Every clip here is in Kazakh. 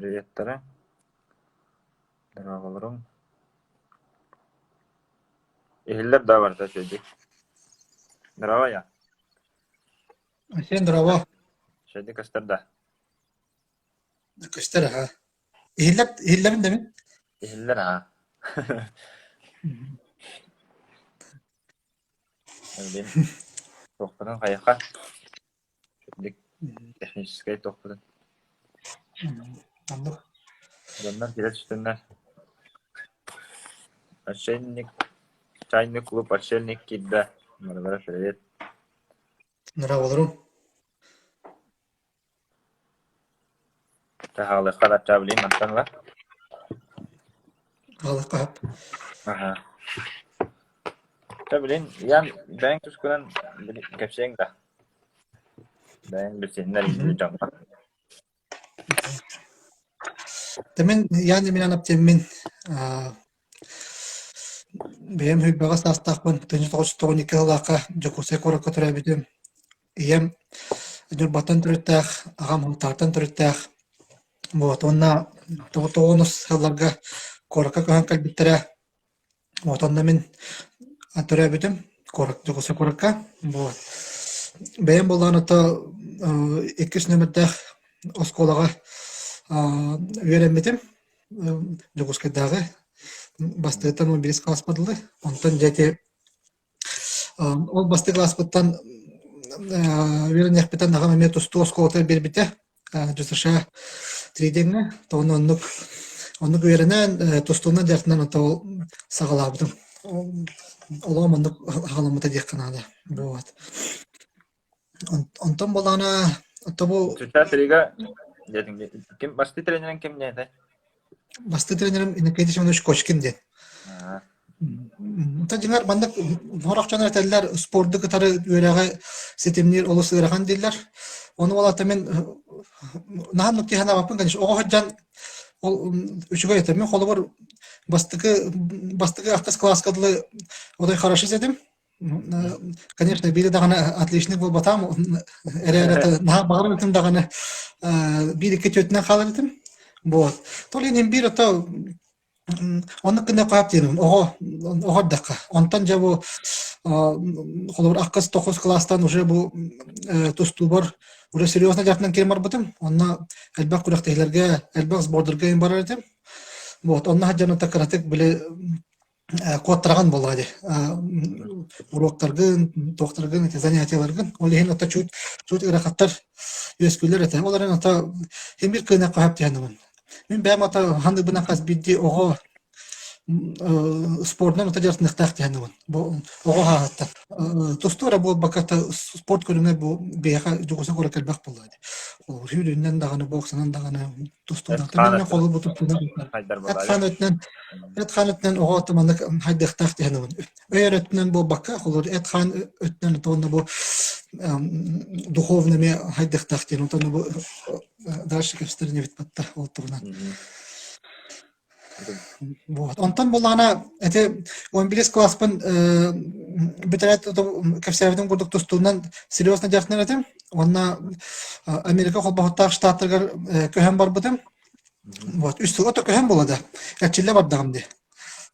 Привет-тара. Здраволорум. Ихиллер да бар да сөйдик. Здраво я. Сен здраво. Сөйдик астарда. Кыстар ха. Ихиллер демен? Ихиллер а. Блин. Тоқпадан қаяққа. Сөйдик техническай тоқпадан. Андық. Адамдар келет үстіннер. Отшельник. Чайный клуб «Отшельник» кидда. Марабара привет. Здраволорум. Тахалы қалатча білейін, антанла. Халық қап. Аха. Білейін, ян бәң түскінен кәпсең да. Бәң білсенлер үйді жаңға. Темен Ян Емельянов теммен бәйім хүйтбаға састақпын 1992 жылаққа жүкусай қораққа тұра бетім. Ием жүрбаттан түріттәқ, ағам ұлтартан түріттәқ. Вот, онна тоғыныз қалларға қораққа көңін кәлбеттірі. Вот, онда мен тұра бетім, жүкусай қораққа. Вот. Бәйім болған ұты 2 нөмірдәқ осколаға үйерен бетім. Жүкускайдағы. Бастыгытан 11 класс подылды. Онтан жәте ол басты класс бұттан үйерен яқпетан ағам әме тұсты осколатар бербеті. Жүсіша 3 деңі. Онық үйерінен тұстуынан жартынан ұта ол сағалабыдым. Олам онық ағаламыта дек қанады. Онтан болғана бұл... Сүрча сіріға кім басты тренерін кім не еді? Басты тренерім инекейді шымын Кочкин ден. Та жыңар бандық хорақ жанар әтәлілер спорды кытары үйеріға сетемнер олы сығырақан дейлер. Оны олата мен нахан нүкте хана бапын, конечно, оға жан үшіға етер. Мен қолы бар бастығы аққыз класскадылы одай қарашы седім. Конечно, бири дағаны отличник бол батам. Әрі наға бағырым етім дағаны бири кететінен қалар етім. Вот. Толы енем бир ата оны кіне қойап деймін. Оғар даққа. Онтан жа бұл қолы бір аққыз 9 класстан уже бұл тұсту бар. Уже серьезно жартынан келім бар бұтым. Онна әлбәқ құрақтайларға, әлбәқ сбордырға ен барар етім. Вот. Онна хаджан ота каратек біле қуаттыраған болады. Уроктарғын, тоқтарғын, занятияларғын. Ол ен ота чуд ирақаттар өскөлер еті. Оларын ота ембір кіне қойап деймін. Мен бәм ата ханды бұна қаз бидді оғы спортынан ота жарсын иқтақ деймін. Оғы хағатта. Тұстуыра бұл бақатта спорт көріңе бұл бейіға жүгісі қора кәлбәқ болады. Хүріннен дағаны, боқсынан дағаны, тұстуынан. Мен қолы бұл тұстуынан. Әтхан өтінен оғы атыманы хайды иқтақ деймін. Өйер өтінен бұл баққа, әтхан өтінен ұтығында бұл духовными хайды иқтақ деймін. Дальше кэпсиир не битпатта ол туһунан. Вот. Онтан болана эти 11 класспын битерет кэпсиирдин курдук тустуунан серьезно жартынан этим. Онна Америка холбохоттар штаттарга көһөн барбытым. Вот, үстү ото көһөн болада. Эчиле бардагымды.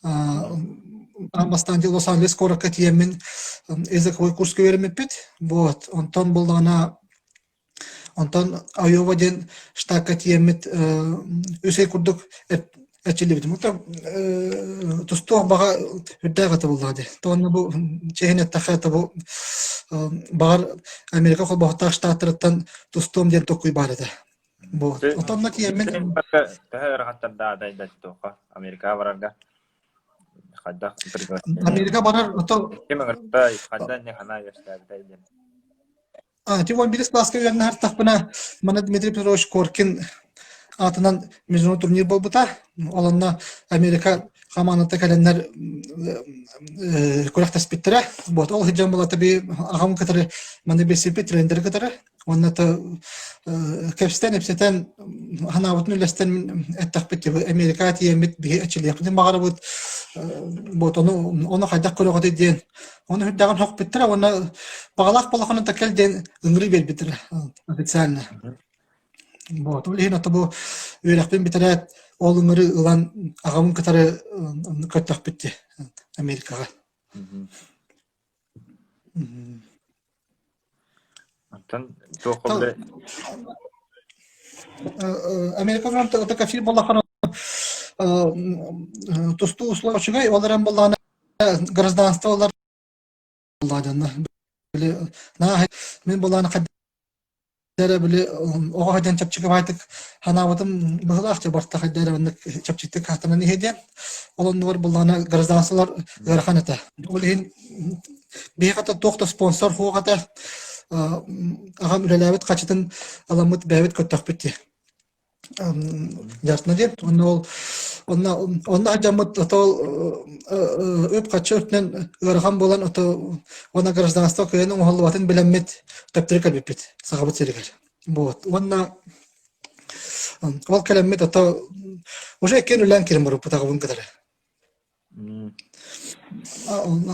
Амбастан Лос-Анджелес коракка тиемин языковой курс көөрөмөппүт. Вот, онтан болана Онтан Айова ден штакка тиемит үсей курдук әчілі бітім. Тұстуға баға үрдәғаты болады. Тоғаны бұл чехенет тақайты бұл бағар Америка қол бағыттағы штаттырыттан тұстуым ден тоқуй бар еді. Онтанна тиемит... Америка барарға. Америка барар... Тем 11 класска үйерін артақпына мана Дмитрий Петрович Коркин атынан международный турнир бол бұта. Оланна Америка қаманаты кәленлер көріқтас біттірі. Ол хиджан бола табі ағам кітірі мана бесіпі трендері кітірі. Онната кәпстен әпсетен ханавытын үлестен әттақ бітті. Америка тиемет бігі әчілі яқын мағары бұд. Оны қайдақ көріғі дейден. Оны хүддаған хоқ біттірі. Оны бағалақ болақының тәкәлден үңірі бел біттірі официально. Ол ең аты бұл үйрәкпен битерәт олыңыры ылан ағамын кытары көттәк битти Америкаға. Антон туохха бе Америкаға та кафир боллахан тусту условчугай оларан боллана гражданство олар болладанна. Мен болланы каддары биле огадан чапчыга байтык ханабытым быгылакчы барта каддары аны чапчыктык хатынан хеде. Олон нор болланы гражданстволар гарханата. Олен бехата тохта спонсор хугата агам үлеләбет качытын аламыт бәбет көттәк битти. Ясна деп, онна жамыт отол өп качыртнен ырган болан ото она гражданство кыйның оһоллубатын белеммет таптырыкал биппит сагабыт серигер. Вот. Онна ол келеммет ото уже кен үлән кирмер путагыбын кадары.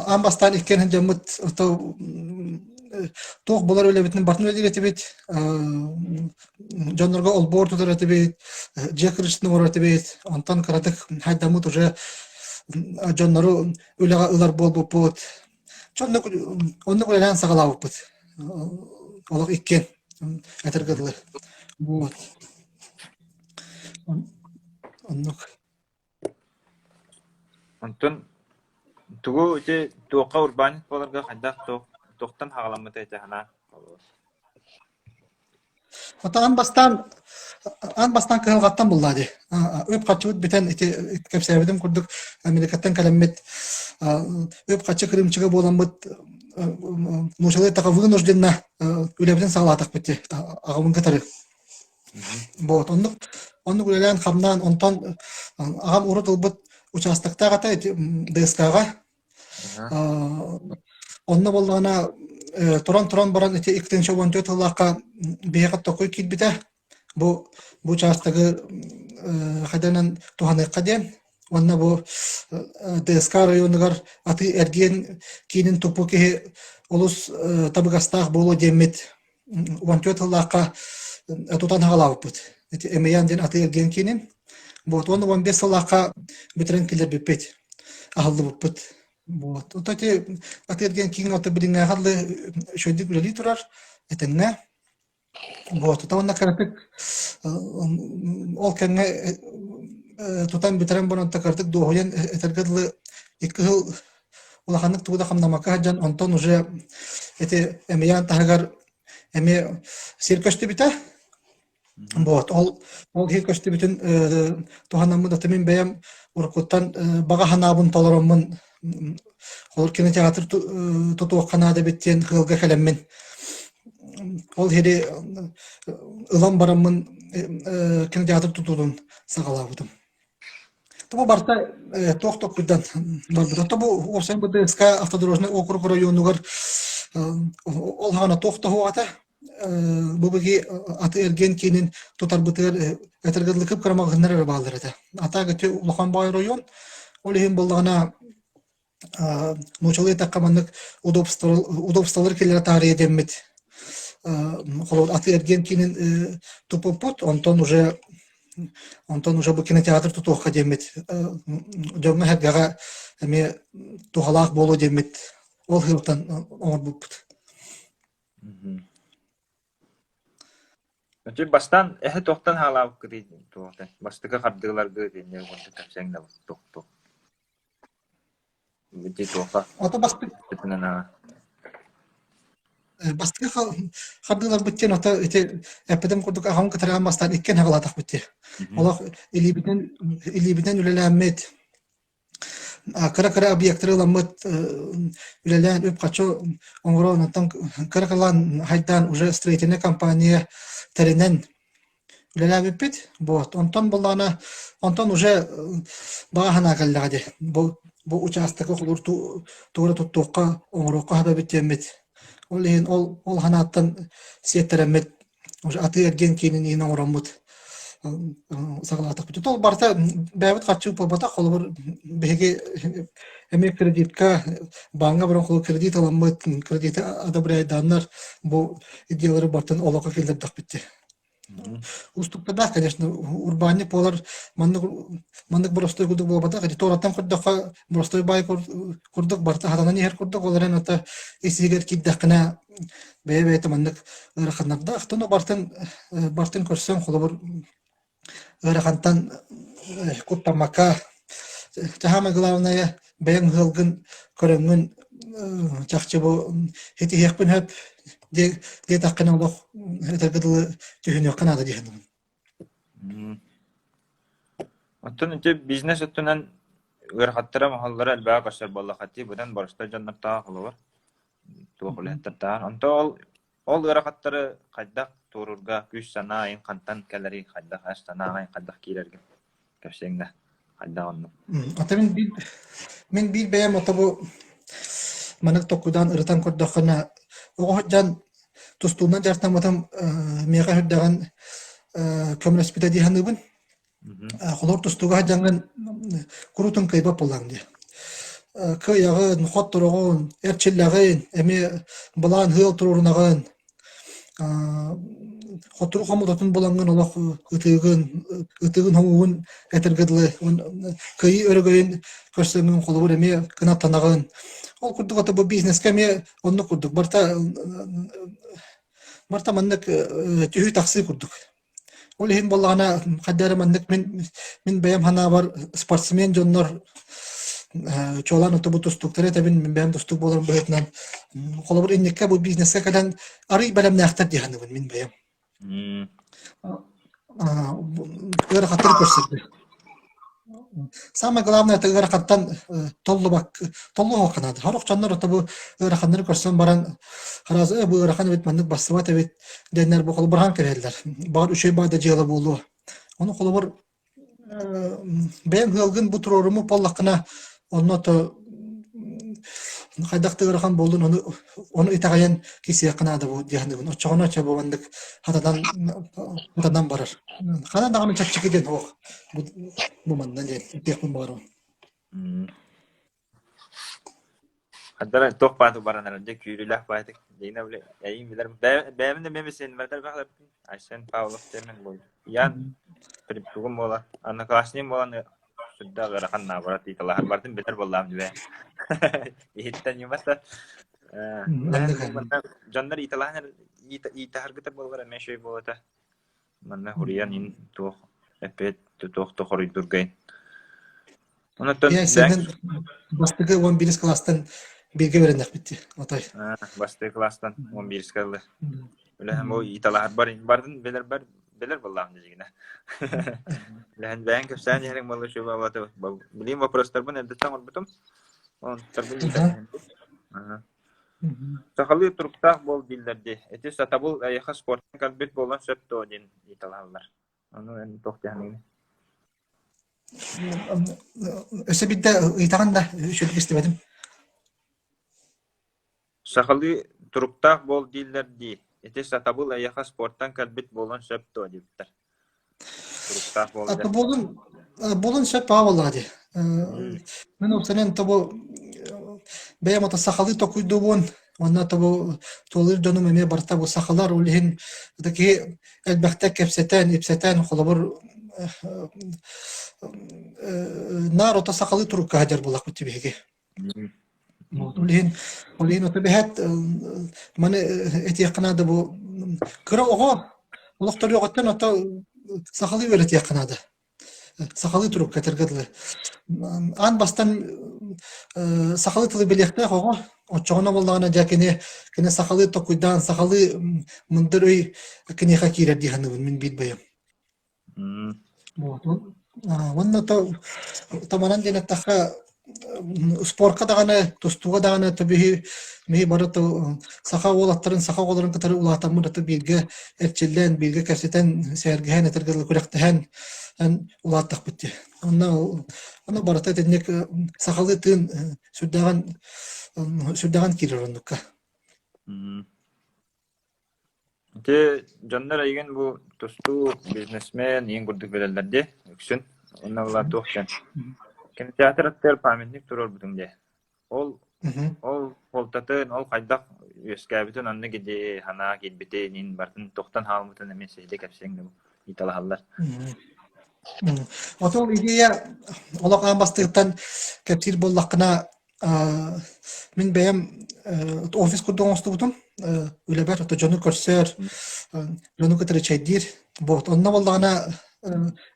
Амбастан иккен жамыт ото Туох болар өлебитин бартын өлдерети бит. Жонорго олбор тутарети бит. Жекричтин орати бит. Антон каратык хайдамут уже жонору өлега ылар болбупут. Жонок онны көлән сагалабыппыт. Олак иккен этергедлер. Вот. Оннук. Антон тугу те туохха урбаанньыт боларга хайдах тохтан хагаламмыт этехана. Ата анбастан кылгаттан буллады. Өп качыбыт битен кэпсиирден курдук Америкаттан калеммет өп качы кырымчыга боламыт нушалай така вынужденно үлебден сагалатак битти агамын катары. Вот онны үлелен хамнан онтон агам урутылбыт участоктага та ДСКга онны боллана туран баран эти 2014 жыллакка бейгат токой китбите бу участогы хаданан туһаныкка ден онна бу ДСК районугар аты эрген кийин тупу ки олус табыгастак боло демет 14 жыллакка тутан хагалабыт эти Емеян ден аты эрген кийин вот онны 15 жыллакка битерен килер биппет ахылдыбыппыт. Вот. Вот эти отверген кино то были на хадлы шойдик были турар это не. Вот. Это он на каратык ол кэмҥэ тутан битерен бонон такартык доһоян этергедлы икыл улаханнык туда хамнамака жан Антон уже эти Емеян тагар эме сиркөстү бите. Вот. Ол хиркөстү битен туханамын да мен бәям уркуттан бага ханабын толоромун Ол кине театр туоххана да биттен кылга келеммен. Ол хеде ылам барамын кине театр тутудун сагалабытым. Тобу барта тохток бидан барбыта. Тобу орсан быды ска автодорожный округ районугар ол хана тохта хуата бубыги аты эрген кинин тутар бытыр этергедликип карамагыннар баалар эте. Атага те улахан бай район ол хем болгана ночалый такаманнык удобстволар келер тария деммит. Холод аты эрген кинин тупупут, Антон уже бу кинотеатр туохха деммит. Жомга хергага эме тухалак болу деммит. Ол хылтан оңорбуппут. Өчү бастан тохтан хагалабык кыды туохта. Бастыга кардыгылар кыды не болду капсаңда тохто. Бити туохха. Ата бастык Тепнана. Бастыга кардыгылар биттен ата эте эпедем курдук агам катарган бастан иккен хагалатак битти. Олак илибитен үлеләммет. Кара объекттары ламмыт үлелән өп качо оңгоронтан каракалан хайдан уже строительная компания теренен үлеләбит бит. Вот онтон булана онтон уже багана галлагы. Бу участокы кулур тугра туттукка оңгорокка хаба битемет. Ол ханаттан сеттеремет уже аты эрген кинин ин оңоромут. Сагалатак бит. Ол барта бәбит качу болбата холбор беге эме кредитка банга бирок кол кредит аламыт, кредит одобряет даннар бу идеялары бартын олока келдеп так битти. Уступта да, конечно, урбаанньыт болар маннык боростой курдук болбата, кати тоораттан курдукка боростой бай курдук барта хатанан иһэр курдук оларен ата исигер киддаккына бэйэ маннык ыраханнарда ахтону бартын көрсөң холобур ырахантан куттамака тахама главная бэйэн хылгын көрөңүн чахчы бу хити хекпин хөп де таккына олох этергыдылы түһүнү канада дихен. Оттон ите бизнес оттонан ырахаттара махаллара элбаа кашар боллахати будан барышта жаннартаа холобор туохулеттар. Онто ол ырахаттары кайдак турурга күч санаа ин кантан калери кайдак аш санаа кайдак киирерге кепсеңде кайдак онну. Ата мен бир бэм отабу манак токудан ырытан көрдөккана огожан тустуна жартан матам мега хөддөгөн көмрөспүтө диханыбын. Холор тустуга жанган курутун кайбап болланды. Кыаҕын, хотторогон, эрчиллагын, эми балан хыл турурунагын хоттуру хомутатын боланган олох ытыгын хомуун этергыдлы кыйы өрөгөйүн көрсөмүн холобур эми кынаттанагын. Ол курдук ата бу бизнеске эми онну курдук. Барта маннык түһү таксы курдук. Ол хин боллагана каддары маннык мен бэйэм хана бар спортсмен жоннор чолан отобу тустуктары табин бэйэм тустук болорун бэйэтнан холобур иннекке бу бизнеске кадан арый бэлэм нахтар диханыбын мен бэйэм. Гэр хатыр көрсөтдү. Самое главное это гэр хаттан толлу канады. Харок чаннар отобу гэр ханнар көрсөн баран харазы бу гэр хан бит маннык бассыбат бит денер бу колбархан керелдер. Бар үшөй бада жыла болду. Onu kolobur ben hılgın bu turorumu pollakına onu to kaydaktı gırıkan boldun onu itagayan kisi yakınada bu diyandıgın. O çoğuna çabu bandık hatadan barar. Kana dağını çakçık edin o bu mandan diyen itekun bağırım. Hatta toh patu baranlarında küyürülah paydık. Yine bile yayın bilirim. Beğemin de memesin. Mertel baklar. Aysiэн Павлов demen boy. Ян припугum bola. Ana klasnym bolan sudah gerakan nabarat di telah bartin bener bolam juga. Ihtan yumasta. Jannar italahnya itahar kita bolgar meşe bolata. Manna huriyan in tuh epet tuh koridor gain. Ona ton. Ya sen bastığı 11. klastan bilgi verenler bitti. Otay. Bastığı klastan 11 skalı. Öyle hem o italar barın beler bolam diyeceğine. Lan ben kepsen yerim malı şu babata. Bilim vaproslar bana da tamam betum. On terbiyeli. Sahalı Türk'ta bol dillerde. Eti satabul ayakha sportun kalbet bolan söptü o din italarlar. Onu en tohtiyanı. Öse bir de itagan da şöyle istemedim. Sahalı Türk'ta bol dillerde. Eti satabul ayakha sporttan kalbet bolan söptü o dipter. Türk'ta bol. Ata bolun söp vallahi. Ben o senen tabu benim ata sahalı tokuyduğun onunla tabu tolur dönüm eme barta bu sahalar ulihin daki elbette kepseten kolabur nar ota sahalı Türk hacer bulak bitti bihge. Ulihin ota bihat mane etiyakına da bu kıra oğa ulaktar yoğattan ota sahalı velet yakına da. Sahalı Türk katergadlı. An bastan sahalı tılı bilekte oğa o çoğuna bollağına jakene kene sahalı tokuydan sahalı mındırıy kene hakirer dihanıbın min bilbayım. Onunla tamamen dene taha sporka dağına tustuğa dağına tabii mehi barata saha oğların katarı ulatamı da bilge erçillen bilge kaseten sergehen etergadlı kuraktahan en ulatak bitti. Ona barata denek sahalı tın süddagan kirir onlukka. Te canlar aygen bu tostu biznesmen yen gurduk verenlerde yüksün. Ona ula tohken. Kene teatr atlar pamentlik turur butunde. Ol poltatın, ol kaydak үскәбитен анны гиде хана китбите нин бартын тоқтан хаалмытын эмес эйде кэпсиир италахаллар. Отол идея олоqan бастыктан кэпсиир боллаккына мен бэйэм офис курдуңостубутум үлебер ото жону көрсөр жону кытыры чайдир бот онна боллагана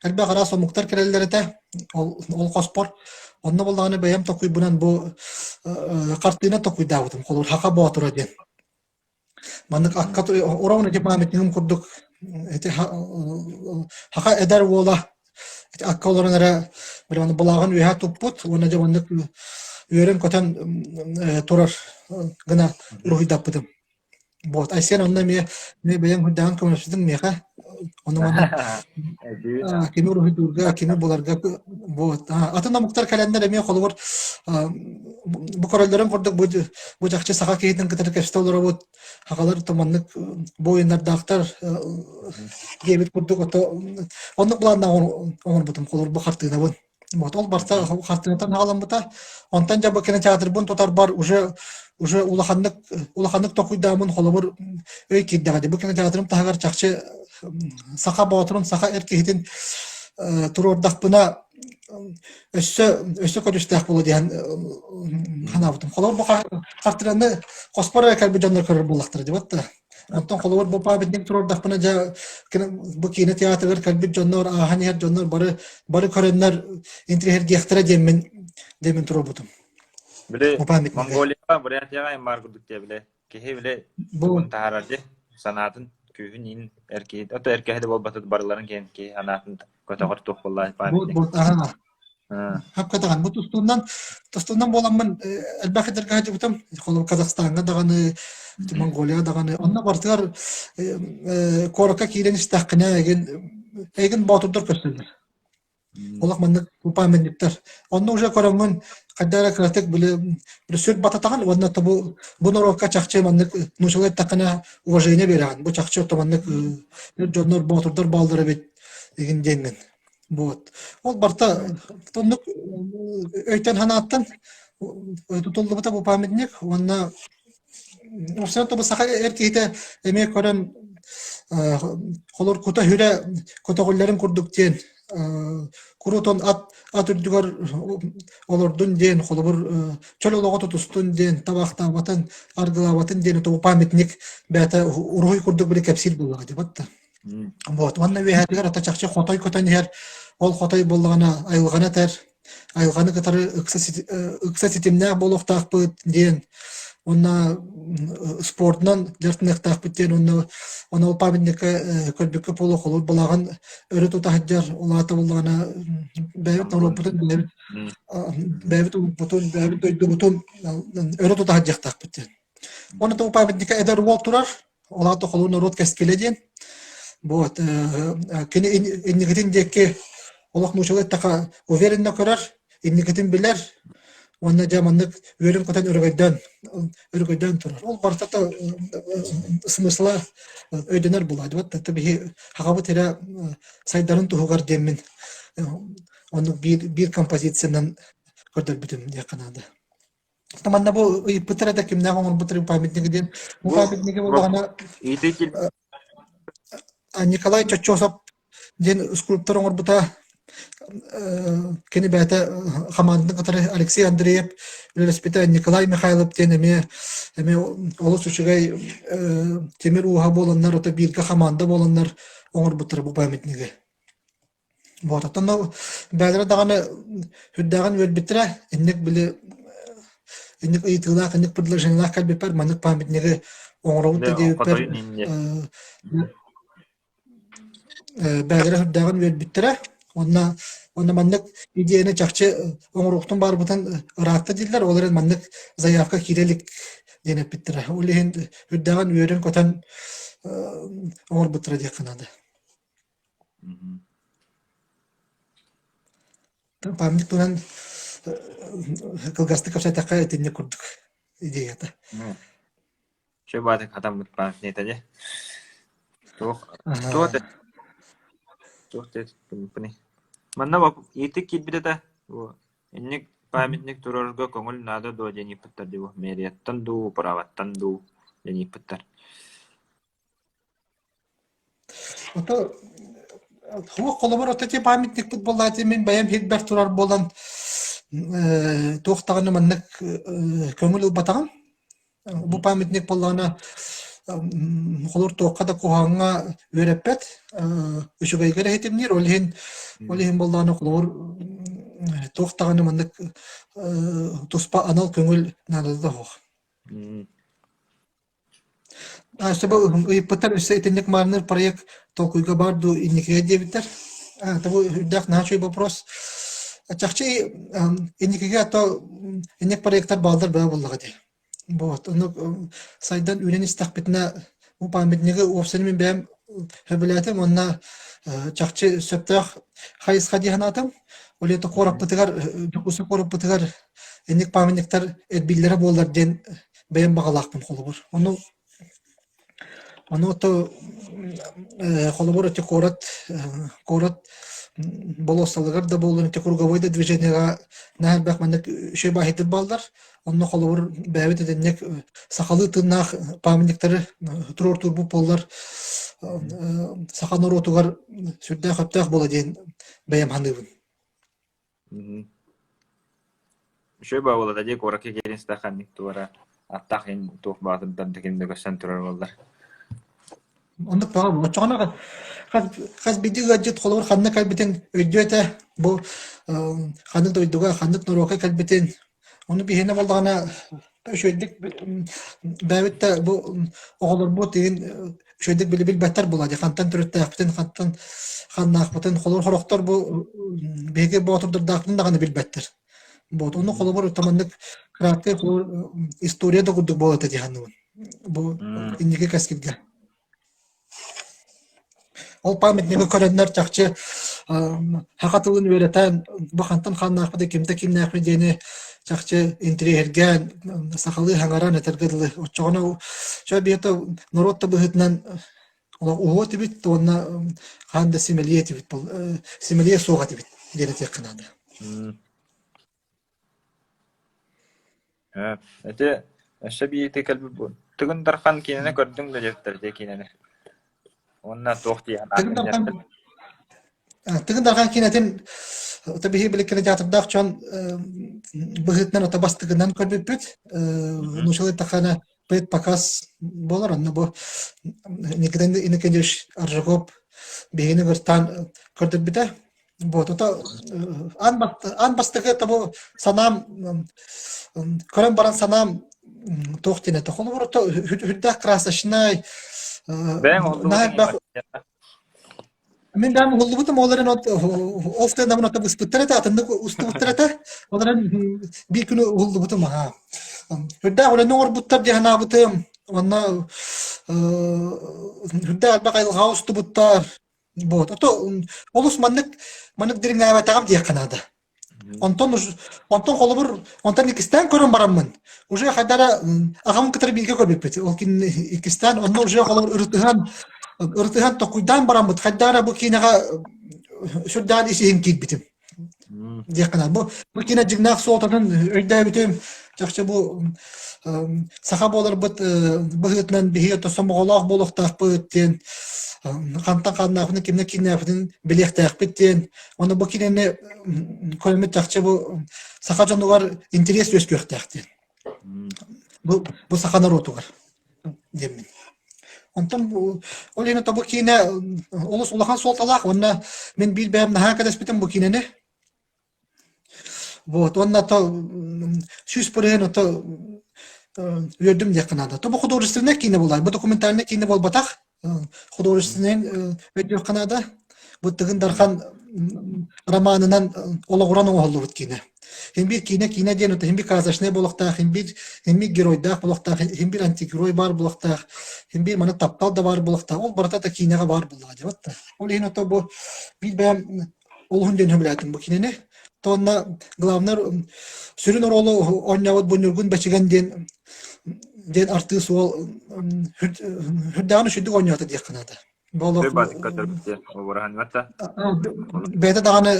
элбе кара сомуктар кереллерете ол коспор онна боллагана бэйэм токуй бунан бу картына токуй даабытым колор хака боотура ден мандык акка оравны деп памятнигим курдук эти хака эдер вола акка олорунара бир аны булагын үйә туппут оны же мандык үйөрөн көтөн турар гына рухидаппытым. Вот, Айсиэн онна me бэйэм хүддаан көмөпсүдүн меха. Оны мана кими рухидурга, кими буларга вот. Атына муктар календер эме холбор бу королдорун курдук бу жакчы саха киһитин кытыр кэпстолор бут. Хагалар томаннык боюнардактар гебит курдук ото онны планда оңор бутум холбор бу картына бу. Вот, ол барса картынатан хагаламбыта. Онтан жабы кинотеатр бун тотар бар уже улаханнык токуйдаамын холобур өй кирдегади. Бу кинотеатрым тагар чакчы саха боотурун саха эркехитин турордакпына өссө көрүстак болу деген ханабытым. Холобур бу картыраны коспора калбы жандар көрөр булактыр деп атты. Онтон холобур бу пабитник турордакпына жа бу кинотеатрыр калбы жандар аханер жандар бары көрөннөр интерьер гектара демен туробутум. Бile Mongolia, Buryatya'ya marguduk diye bile. Kehe bile bu taharacı sanatın köyün in erkeği. O da erkeği de bol batı barıların kendi anatın kota kota toplalar. Bu hakikaten bu tostundan bolanman elbette dergahı butam. Kolum Kazakistan'a dağını, Mongolia dağını. Onlar bartılar koraka kiren istakına egen batırdır köstüler. Olak manlık upamennipler. Onu уже koramın kadara kratek bile süt batatagan onu tabu bunu roka çakçı manlık nuşalet takana уважение берген. Bu çakçı otomanlık jonlar batırdır baldıra bet degen jengen. Вот. Ол барта тонлук өйтен ханаттан tutuldu bu tabu upamennip onu Осен тобы саха эркейте эме көрөн холор кута хүрэ котогулларын курдук ден курутон ат үрдүгөр олордун ден холобур чөлөлого тутустун ден табакта ватан аргылабатын ден тобы памятник бата урой курдук бир кэпсиир булга деп атты. Вот, ванна вехатыгар ата чакчы хотой көтөнер ол хотой болгана айылгана тер айылганы кытары ыкса ситимнэ болохтакпыт ден Онна спортнан жартынактак биттен онна памятникке көрбүккө полу холу булаган өрөт утахаджар улата булгана бэйбит норопутун бэйбит бутун өрөт утахаджактак биттен. Оны то памятникке эдер вол турар улата холу норот кескеледен. Вот кини иннигитин декке олох нушалет така уверенно көрөр иннигитин билер. Онна жаманнык өрүн котан өргөйдөн турар. Ол бартата смысла өйдөнөр булат. Вот таби хагабы тера сайдарын тугар демин. Оны бир композициянан көрдөр бүтүм деп канады. Таманда бу пытырада кимне оңор бутыр памятниги ден. Бу памятниги болгана Николай Чочосов ден скульптор оңор бута Кені бәті қамандың қатары Алексей Андреев, велосипеда Николай Михайлов тен әме олыс үшігай темір уға боланлар, ота бірге қаманда боланлар оңыр бұттыры бұл памятнигі. Вот, аттан бәлері дағаны хүддаған өлбіттірі, әннік ұйытығылақ, әннік предложениялақ кәлбеп бар, мәнік памятнигі оңыр ұлты дейіп бар. Бәлері хүддаған өлбіттірі, Онна маннык идеяны чакчы оңоруктун бар бутан ыракта дилер, олар маннык заявка кирелик денеп биттер. Ол енді үддаған үйерін көтен оңор бұттыра дек қанады. Памятник туран кылгасты капсайтаққа етінне күрдік идеята. Що бады қатам бұт памятник етеді? Туох Манна бап итик китбидета инник памятник турорго коңул надо додени паттарди бу мерияттан ду праваттан ду яни пыттар. Ото хуак колобор оточе памятник футболлаты мен баян хидбер турар болан туохтаганы маннык көңүл батаган. Бу памятник боллана холор туохха да куһааңа өреппет үчүгайгер хетимнир олхин боллана холор туохтаганы маннык туспа анал көңүл надалда хох. Sebab petar saya марнер проект толкуйга барду инникеге дебиттер. Табу дак начой вопрос. Чакчи инникеге ато инник проекттар балдар баа боллага ди. Вот, ну сайдан үренис такбитна у памятниги офсен мен бем хебелатым онна чакчи сөптөх хайс хадиханатым. Олето корап бытыгар, дукусы корап бытыгар инник памятниктар эдбиллере болдар ден бем багалакпын холобур. Оно то холобор те корат болосалыгар да болын те круговой да движениега нахал бак мандык шөй бахитер балдар. Онно холобор бәбит денек сахалы тыннах памятниктары турор турбу боллар саханор отугар сүрдә хаптах бола ден бәям ханыбын. Шөй ба бола да дек оракка келин стаханник туара аттахин тух баатындан дегенде көсөн турар балдар. Онда пагам очогона хас бидига жет холор ханна калбитен өйдөтө бу ханны дойдуга ханны норока калбитен onu бихене болгана шөйдик бәбитте бу оголор бу деген шөйдик билбил баттар булады хантан төрөттө аптын хантан ханнак бутын холор хороктор бу беге ботурdur дактын даганы билбеттер бу onu холор тамандык кратке история да курдук болот эти ханны бу индиге каскидге Ол памятниги көрөннөр чакчы хакатылын өйрөтөн бахантан ханнакпы кимде кимнакпы дени чакчы интерьерген сахалы хаңаран этергедиле очогона шабието норотта быхытнан ола тибит онна ханда симелие тибит бол симелие сога тибит дени текканада. Эте шабиете калбы тыгын дархан кинене көрдүң да жеттер де кинене. Уонна туохти яна. Тыгын дархан кинетин табихи биликкене театрдак чон быхытнан отабастыгынан көрбүппүт. Нушалы тахана пет показ болар анна бу никеден инекендеш аржагоп бигини гыртан көрдөбүтө. Вот это анбастыгы табу санам көрөн баран санам туохтине тохолбур то хүддак красочный Мен дам голубутум оларын офтен дамын отабыз путтерете атындык усты путтерете оларын бир күнү голубутум ага. Хүддак оларын ор буттар дихана бутым онна хүддак бакайыл хаусту буттар вот ото олус маннык дирин абатагам дия канада. Онтон голубур онтон икистен көрөн бараммын. Уже хадара агам кытыр билге көрбөппүт. Ол кин икистен онно уже голубур ыртыхан токуйдан бараммыт. Хадара бу кинага шурдан исин китбитим. Дия канада. Бу кина жигнак солтатын өйдө битим. Жакчы бу Саха болар бут быгытнан бихето сомголох болохтак быттен. Хантан каннахны кимне кинафын билектак биттен. Оны бу кинене көрмөт жакчы бу Саха жануар интерес өскөктактен. Бу Саха наротугар. Демин. Онтон олена табу кине олус улахан солталак онна мен билбем нахакадас битем бу кинене. Вот онна то сүз порено то өйдүм якынада. То бу художественный кине булай. Бу документальный кине болбатак. Художественный өйдү канада. Бу тыгын дархан романынан ологуран оголду бут кине. Химбир кине ден өтө химбир казашне болокта, химбир геройда болокта, химбир антигерой бар болокта, химбир мана таптал да бар болокта. Ол барата кинеге бар булла деп атта. Ол ено то бу билбем олун ден хөмлатым бу кинене. Тонна главнар сүрүн оролу оннават бунургун бачыган ден арты суол хүрданы шүдүк оннават дия канада. Болок батка төрбүтте оборахан вата. бәйті дағаны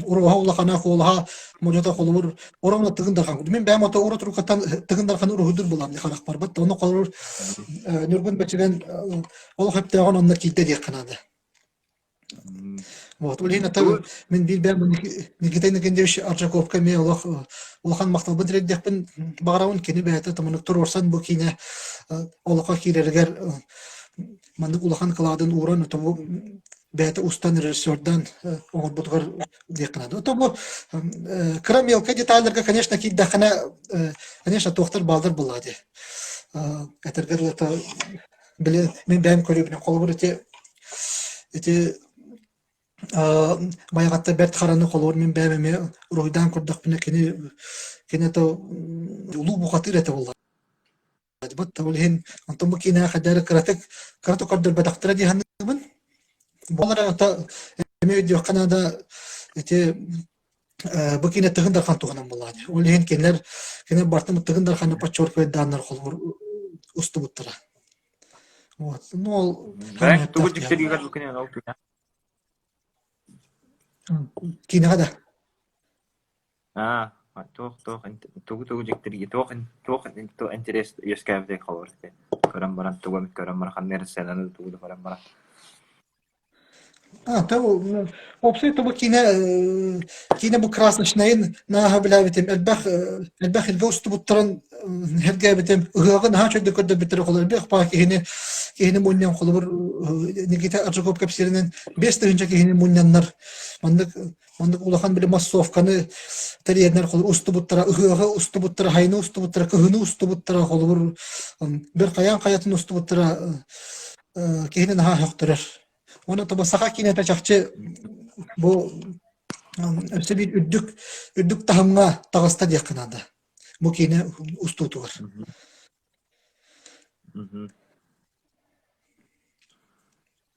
ұруға улақана қолға мұжата қолуыр орамна тыгындархан. Мен бәм ата ура турукаттан тыгындархан урухудур булам ди харак бар бат. Оны қолуыр нүргүн бәчеген ол хептаган онна килте ди канады. Вот, улин ата мен бил бәм никитайны кендеш арчаковка ме улахан мактал бөдрек декпен багарауын кени бәйті таманы турорсан бу кине олака кирергер мандык улахан каладын уран тобу бәйті устан режиссердан оңыр бұдғыр дейқінады. Тобу кіра мелка детайлерге, конечно, кейдақына, конечно, тоқтар балдар болады. Әтіргер біле, мен бәйім көребіне қолы бір ете байғатта бәрт қараны қолы бір мен бәйімеме ройдан көрдіқ біне кені ұлу бұқатыр әті болады. Бұтта олген, антон бұл кейіне қадары кіратық қадыр бәдақтыра дейханның Буоларый ата эмеян Канада эти букине тыгындархан туһунан булады. Ол ен кенлер бартым тыгындарханы подчеркивает даннар холбур устубуттара. Вот. Ну ол Тугу диктериге букине ал туя. Кинегада. Тугу диктериге то интерес яскавде халырды. Көрәм баран тугу көрәм бархан нерселәне тугу баран бара. То вообще то кине бу красночнайын на блавитем элбах الجوست буттаран хергәбетем ыгыгын ха чөдө көрдө битер холор бек па кине муннан холор никита аржыкоп кэпсииринен 5 тыгынча кине муннаннар мандык улахан биле массовканы терьернер холор устубуттара ыгыгы устубуттара хайны устубуттара күүһүн устубуттара холор бер каятын устубуттара кине ха хактырыр. Оны таба Саха киинэ чакчы бу өсөбүт үддүк тахымга тагыста дияқынады. Бу киинэ устутугар.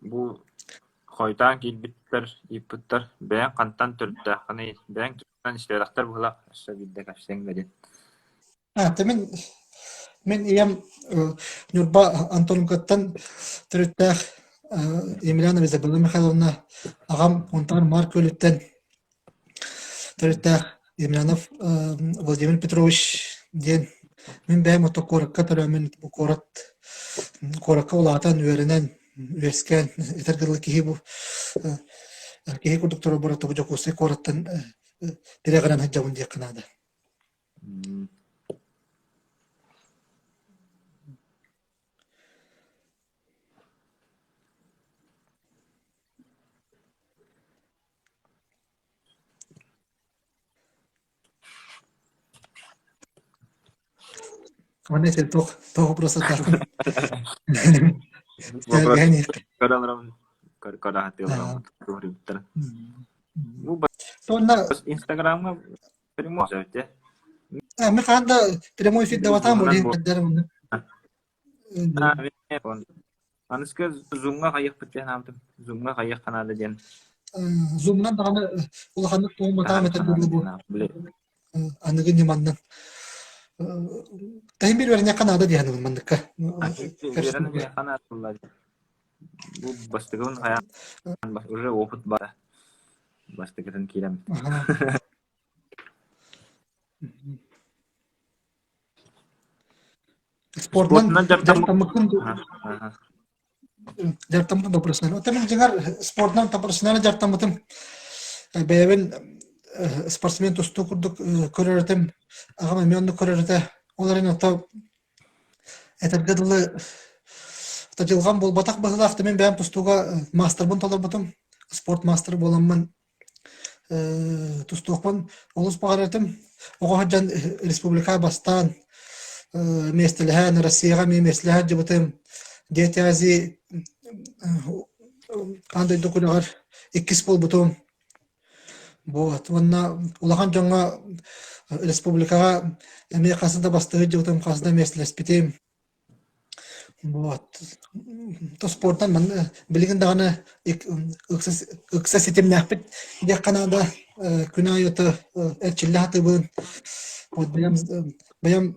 Бу хойтан килбиттер, иппыттар, бәң кантан төрдө, каны бәң түрдөн иштелактар булак, аша бидде кашсеңдер. Мен иям Нурба Антоновкаттан төрөттөх Емеян Изабелла Михайловна агам онтар Марк Өлүттен төрөттөх Емельянов Владимир Петрович ден мен бәйм ото коракка төрөмүн бу коракка улаатан үйөрүнөн үескен этергылы кихи бу кихи курдуктора бара тобу жокусы кораттан дирегерен хаджабын дияқынады. Mana sih tuh просто так. Kada hati orang Twitter. Тонна Инстаграм прямой saja. мы когда прямой эфир даватам один каддарым. Аныска зумга кайык битен амтым. Зумга кайык канады ден. Зумнан дагы улаханны тооматам этергеле бу. Аныгы немандан. Таймир верне канада дияны мандыкка. Верне канада булады. Бу бастыгын хая уже опыт бар. Бастыгын килем. Спортман жартамтын да профессионал. Отмен жигар спортнан да профессионал жартамтын. Бэбен спортсмен тусту курдук көрөрөтөм агама мёнду көрөрөтө оларын ата этергедылы тажылган болбатак багылакты мен бэм тустуга мастербын толор бутум спорт мастер боламмын тустукпан олус багаратым ого хаджан республика бастан местелхан Россияга местелхан жибутым детязи андай докулагар 2 бол бутум. Вот, уонна улахан жоңга республикага эме касында бастыгы жыгытым касында местелеспитим. Вот. То спорттан мен билген даганы XXI системнахпит де Канада күнайыты эрчиллаты бун. Вот билем баям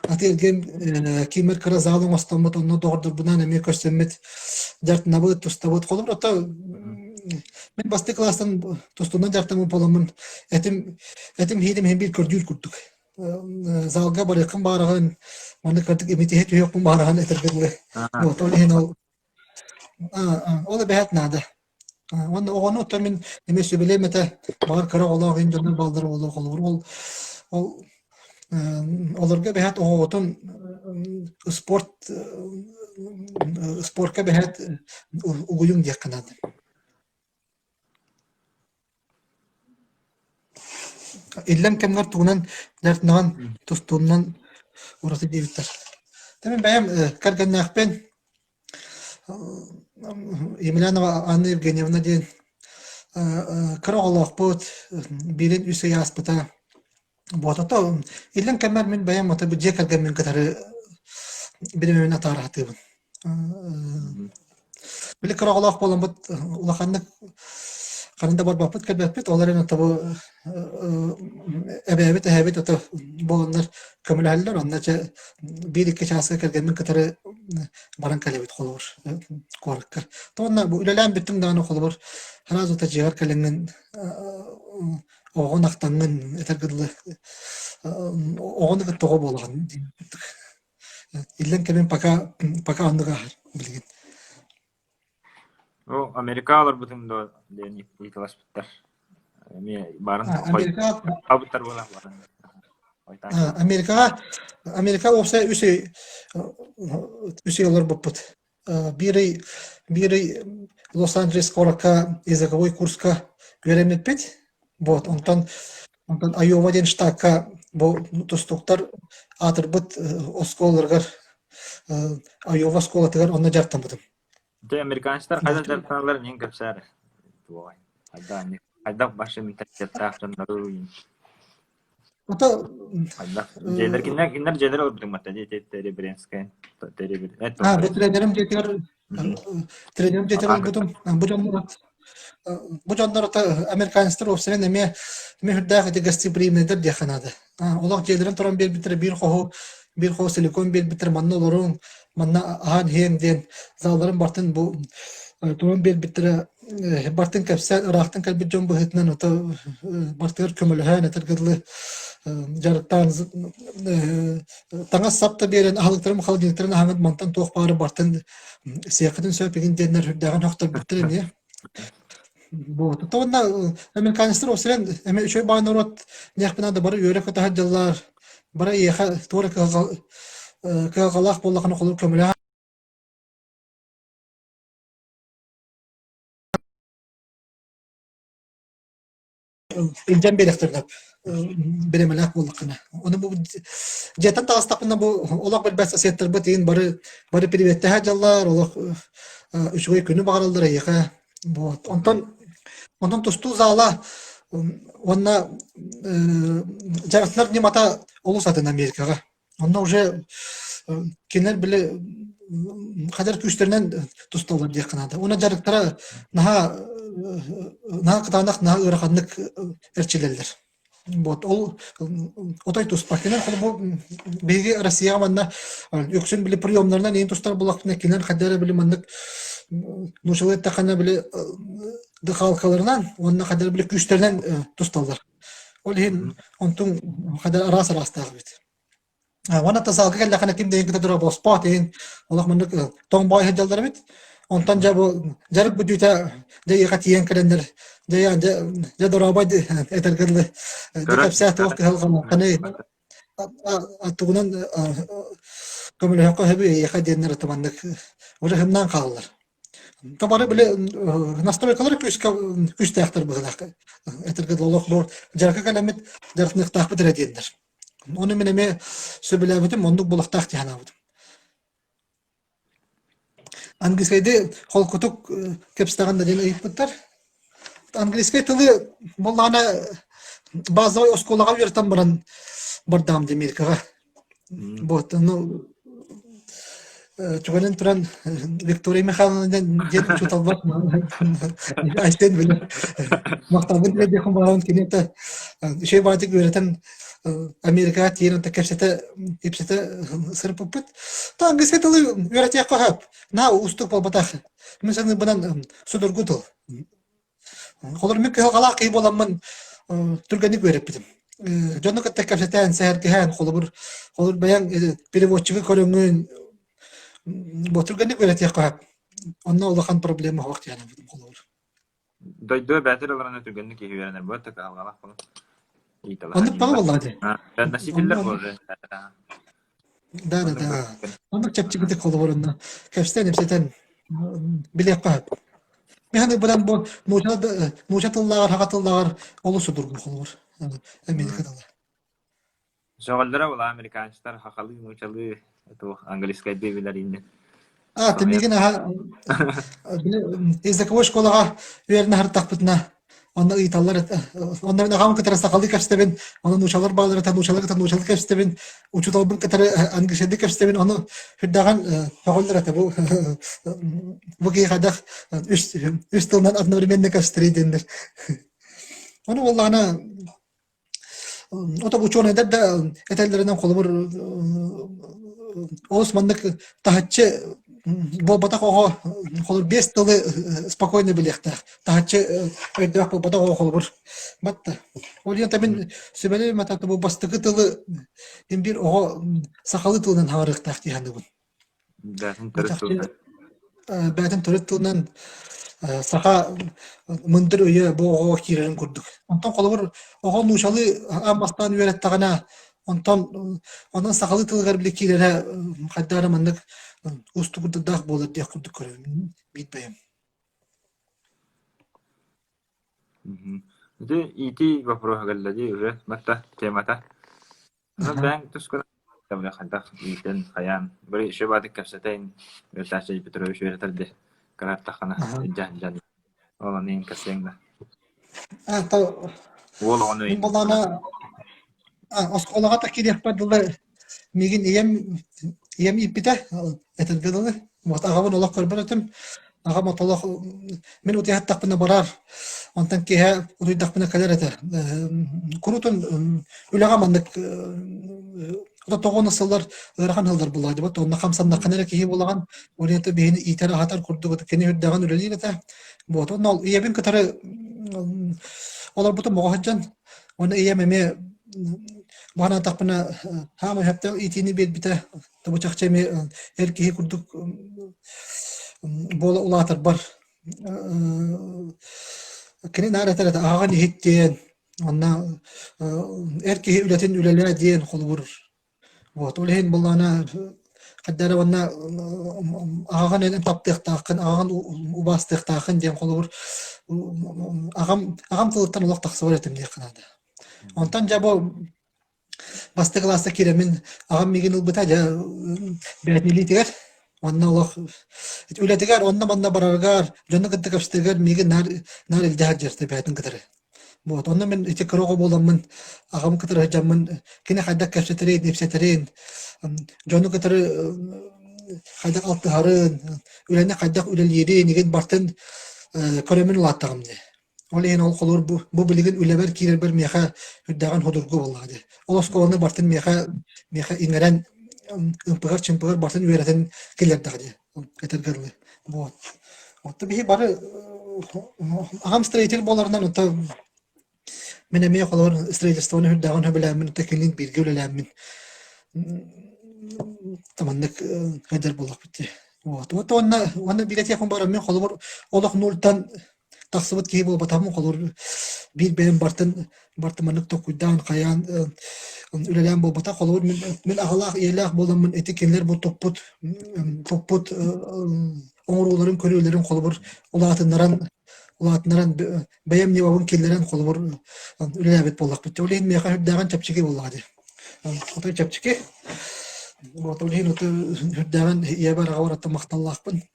ателген кимер кыра залың остомот онно дордур бунан эме көстөммет жартнабыт тустабыт колур ата мен басты класстан тустунан жартамын боломун этим хидим хем бир көрдүр курдук залга барыкын бараган маны кырдык эмити хет yok бараган этергеле вот ол хен ол бэхат нада onu tamin emesi bilemete bağır kara olağın canın baldır olur ol olurga behat otun sportka behat uyum yakınadı. İllem kemler tuğunan dertnağın tustuğundan orası devitler. Tamin bayam kargannak ben Емельянова Анна Евгеньевна ден кыраголох бут билин үсөй аспыта вот ото илен кемер мен баям ата бу жекерген мен катары биремен атарахтыбын биле кыраголох болон бут улаханны канында бар бапыт келбеппит оларын табы эбебет ото болондар көмөлөлөр оннача бир эки часка келген мен катары баран калебит холор коркар тонна бу үлелен биттим даны холор харазу та жигар келенген огон актангын этергылы огон да того болгон илен келен пока андыга билген О Америкалар бутумда дени италаспыттар эми барын абыттар болар Америка olsa üse olur baput. Biri Los Angeles koraka языковой курска veremetpet. Вот, ondan Iowa-den штатка bu tustuqtar atırбыт oskolargar Iowa skolatıgar onna jartamadım. De Amerikançlar kayda jartanlar en kepsir. Vay. Ayda başı mentalitetsaftanları Ota Jeder kinler jeder olur matta teri brensken teri bir. bu trenerim jeter butum bu canlar ta Amerikanistler ofsenen eme hürdäge de gastibrimeder diye kanada. Olar jederin toran bir xo silikon bitir manna olurun manna ahan hem den zalların bartın bu toran bitir bartın kapsal rahtın kalbi jombu hetnen ota bartır kömülhän etergedli жарыктан таңа сапта берен ахылыктарым халдиктарын хаңыт мантан тоқ бары бартын сияқытын сөпеген денер хүрдәгән хактар биттер не вот тонна американистер осырен эме үчөй банорот нехпина да бары өрөк та жаллар бары яха торы кыаҕалах боллахын холур көмөлө илжен беректердеп беремелек болдукына. Onu bu jetan tağıstaqına bu olaq bir bəs settir bu deyin bari privet tajallar olaq üçüy günü bağırıldır yaqa. Bu ondan tustu zala onna jarıtlar nimata olu satın Amerikaga. Onda уже kenar bile kadar güçlerinden tustular yakınada. Ona jarıtlara naha qıtanaq naha ıraqanlık erçilerler. Вот ол отой туспакенер бұл беги Россияга манна өксүн биле приемнарынан эң тустар булактына кинер кадары биле маннык нушылыт такана биле дыхалкаларынан онна кадары биле күчтерден тусталдар. Ол ен онтун кадары арас-арастагы бит. Вана тазалга келдакана ким дейин кете дурабы спорт ен олак маннык тоңбай хеджалдар бит. Онтан жабы жарык бүдүтә дәйга тиен келендер я дорабай этергеле кэпсиир туохха халгана каны атугунан көмөлө хакка хеби яка деннер тамандык уже хемнан калдылар. Табары биле настройкалар күч тактыр булак. Этергеле олоклор жарка калемет жаркынык тахып дедендер. Onu менеме сөбелебитим ондук булактак тиянабыт. Английскайда холкутук кепстаганда ден ыйыппыттар. Английский тылы боллана базовый осколага бертан бардам демиркага. Вот, ну чуганен туран Виктория Михайловнадан ден чуталбат Айсиэн биле мактабын биле дехун баран кинете шей бардык өретен Америка тиен та кэпсэте ипсэте сырпыппыт. Та ангисетылы үөрэтиэ кохап. На устук болбатах. Мен саны бынан судургутул. Холор мик галаа кый боламмын түргәник берип битим. Жонно катта кэпсэтен сэһэргэстилэр холор баян переводчыгы көрөңүн бо түргәник үөрэтиэ кохап. Онна улахан проблема вакыт яна битим холор. Дойдо бәтер оларына түргенне киһиверенер бу так алгалах булып. Онны пага боллады. Ben nasipiller bu. Да. Онны чапчыгыты холор онна. Кэпсэтен ипсэтен билек кохап. Механы будан бу нучатыллар, хагатыллар олу судургун холор. Америкадалар. Жоғалдыра ол американчылар хақалы, мучалы, английскай бебелер инде. Тэмиген языковой школага үйеріне хартақ бұтына. Онна ыйталар, онна мен ағам кітара сақалы кәпстебен, оны нучалар бағылары та нучалы кәпстебен, учуталбын кітары ангишеді кәпстебен, оны хүрдаған хоғылдар әті бұл кейқадақ үш тылынан одновременно кәпстері дендер. Оны олағына отап ученыйдар да этәллерінен қолы бір Османдык тахатчы болбатак ого холор 5 тылы спокойно билехта. Тахатчы өйдөх болбатак ого холор. Батта. Олен табин сөбеле мататы бу бастыгы тылы бир ого сакалы тылынан хаварык тахти ханды бу. Бәтин төрөт тылынан Саха мындыр өйө бу ого кирен курдук. Онтон холор ого нушалы амастан үйрәт тагына Ондан сақалы тылғар біле кейлері қаддары мандық ұсты күрді дақ болады дек күрді көрем. Бейтбайым. Ити вопрос галлади уже матта темата. Бәң түскіна табылы қаддақ итен қаян. Бір үші бады кәпсетейін өлтәші бітірі үші өретірді. Қарар тақана жан. Олан ең кәсеңді. Ол оны өйін. Осколага та кирек падылы мигин ием ипите этелгедылы вот агабын олак көрбөрөтүм агам отолок мен утият тапына барар онтан кеhe утуйдак пына калер эте курутун үлага мандык тогоны сылдар ырхан хылдар булады вот онна камсанда канера кеhe булаган олеты бени итер хатар курду кене хүрдаган үлелер эте вот онна иебин кытары олар бутун могоджан оны иемеме Бана тапына хама хапта итини бит табучакчеме эркеге курдук бола улатыр бар. Кene наратар аган хиттен онна эркеге үлетен үлеле диен холбур. Вот олен булана каддара онна аган элен таптыктакын аган убастыктакын диен холбур. Агам тылыктан улак таксыбар этем дей канада. Онтан жабо басты класса киремин агам мигин ылбыта жа бәтнилитигер онна улах үлетигер онна манна бараргар жонна кытты капстыгер мигин нар илдәр жерте бәтин кытыры. Вот онна мен ите крого боламын агам кытыры жамын кине хайда капсетерин ипсетерин жонна кытыры хайда алты харын үлене хайда үлелери неген бартын көремин улаттагымды. Олен ол холор бу билген үлебер кирер бер меха хүддаган ходургу боллады. Ол осколны бартын меха иңерен ымпыгар чымпыгар бартын үйрәтен келер дагы. Кетергәрле. Вот. Отты бихи бары агам строитель боларынан отты менә ме холор строительствоны хүддаган хәбеләм мен текелин бирге үләләм мен. Таманнык хәдер булак битте. Вот. Вот онна билет якын бара мен холор олох нуртан Тахсыбыт кей бол батамын қолыр бир бәйім бартыманық тоқуйдан қаян үлелән бол бата қолыр мен ағалақ елақ боламын этикенлер бұл топпут оңыруларын көрелерін қолыр улатынаран бәйім невабын келдерін қолыр үлеләбет болақ бітті. Олейін меға хүрдаған чапчеке болады. Отой чапчеке олейін хүрдаған ебар ағавар атты мақталлақпын.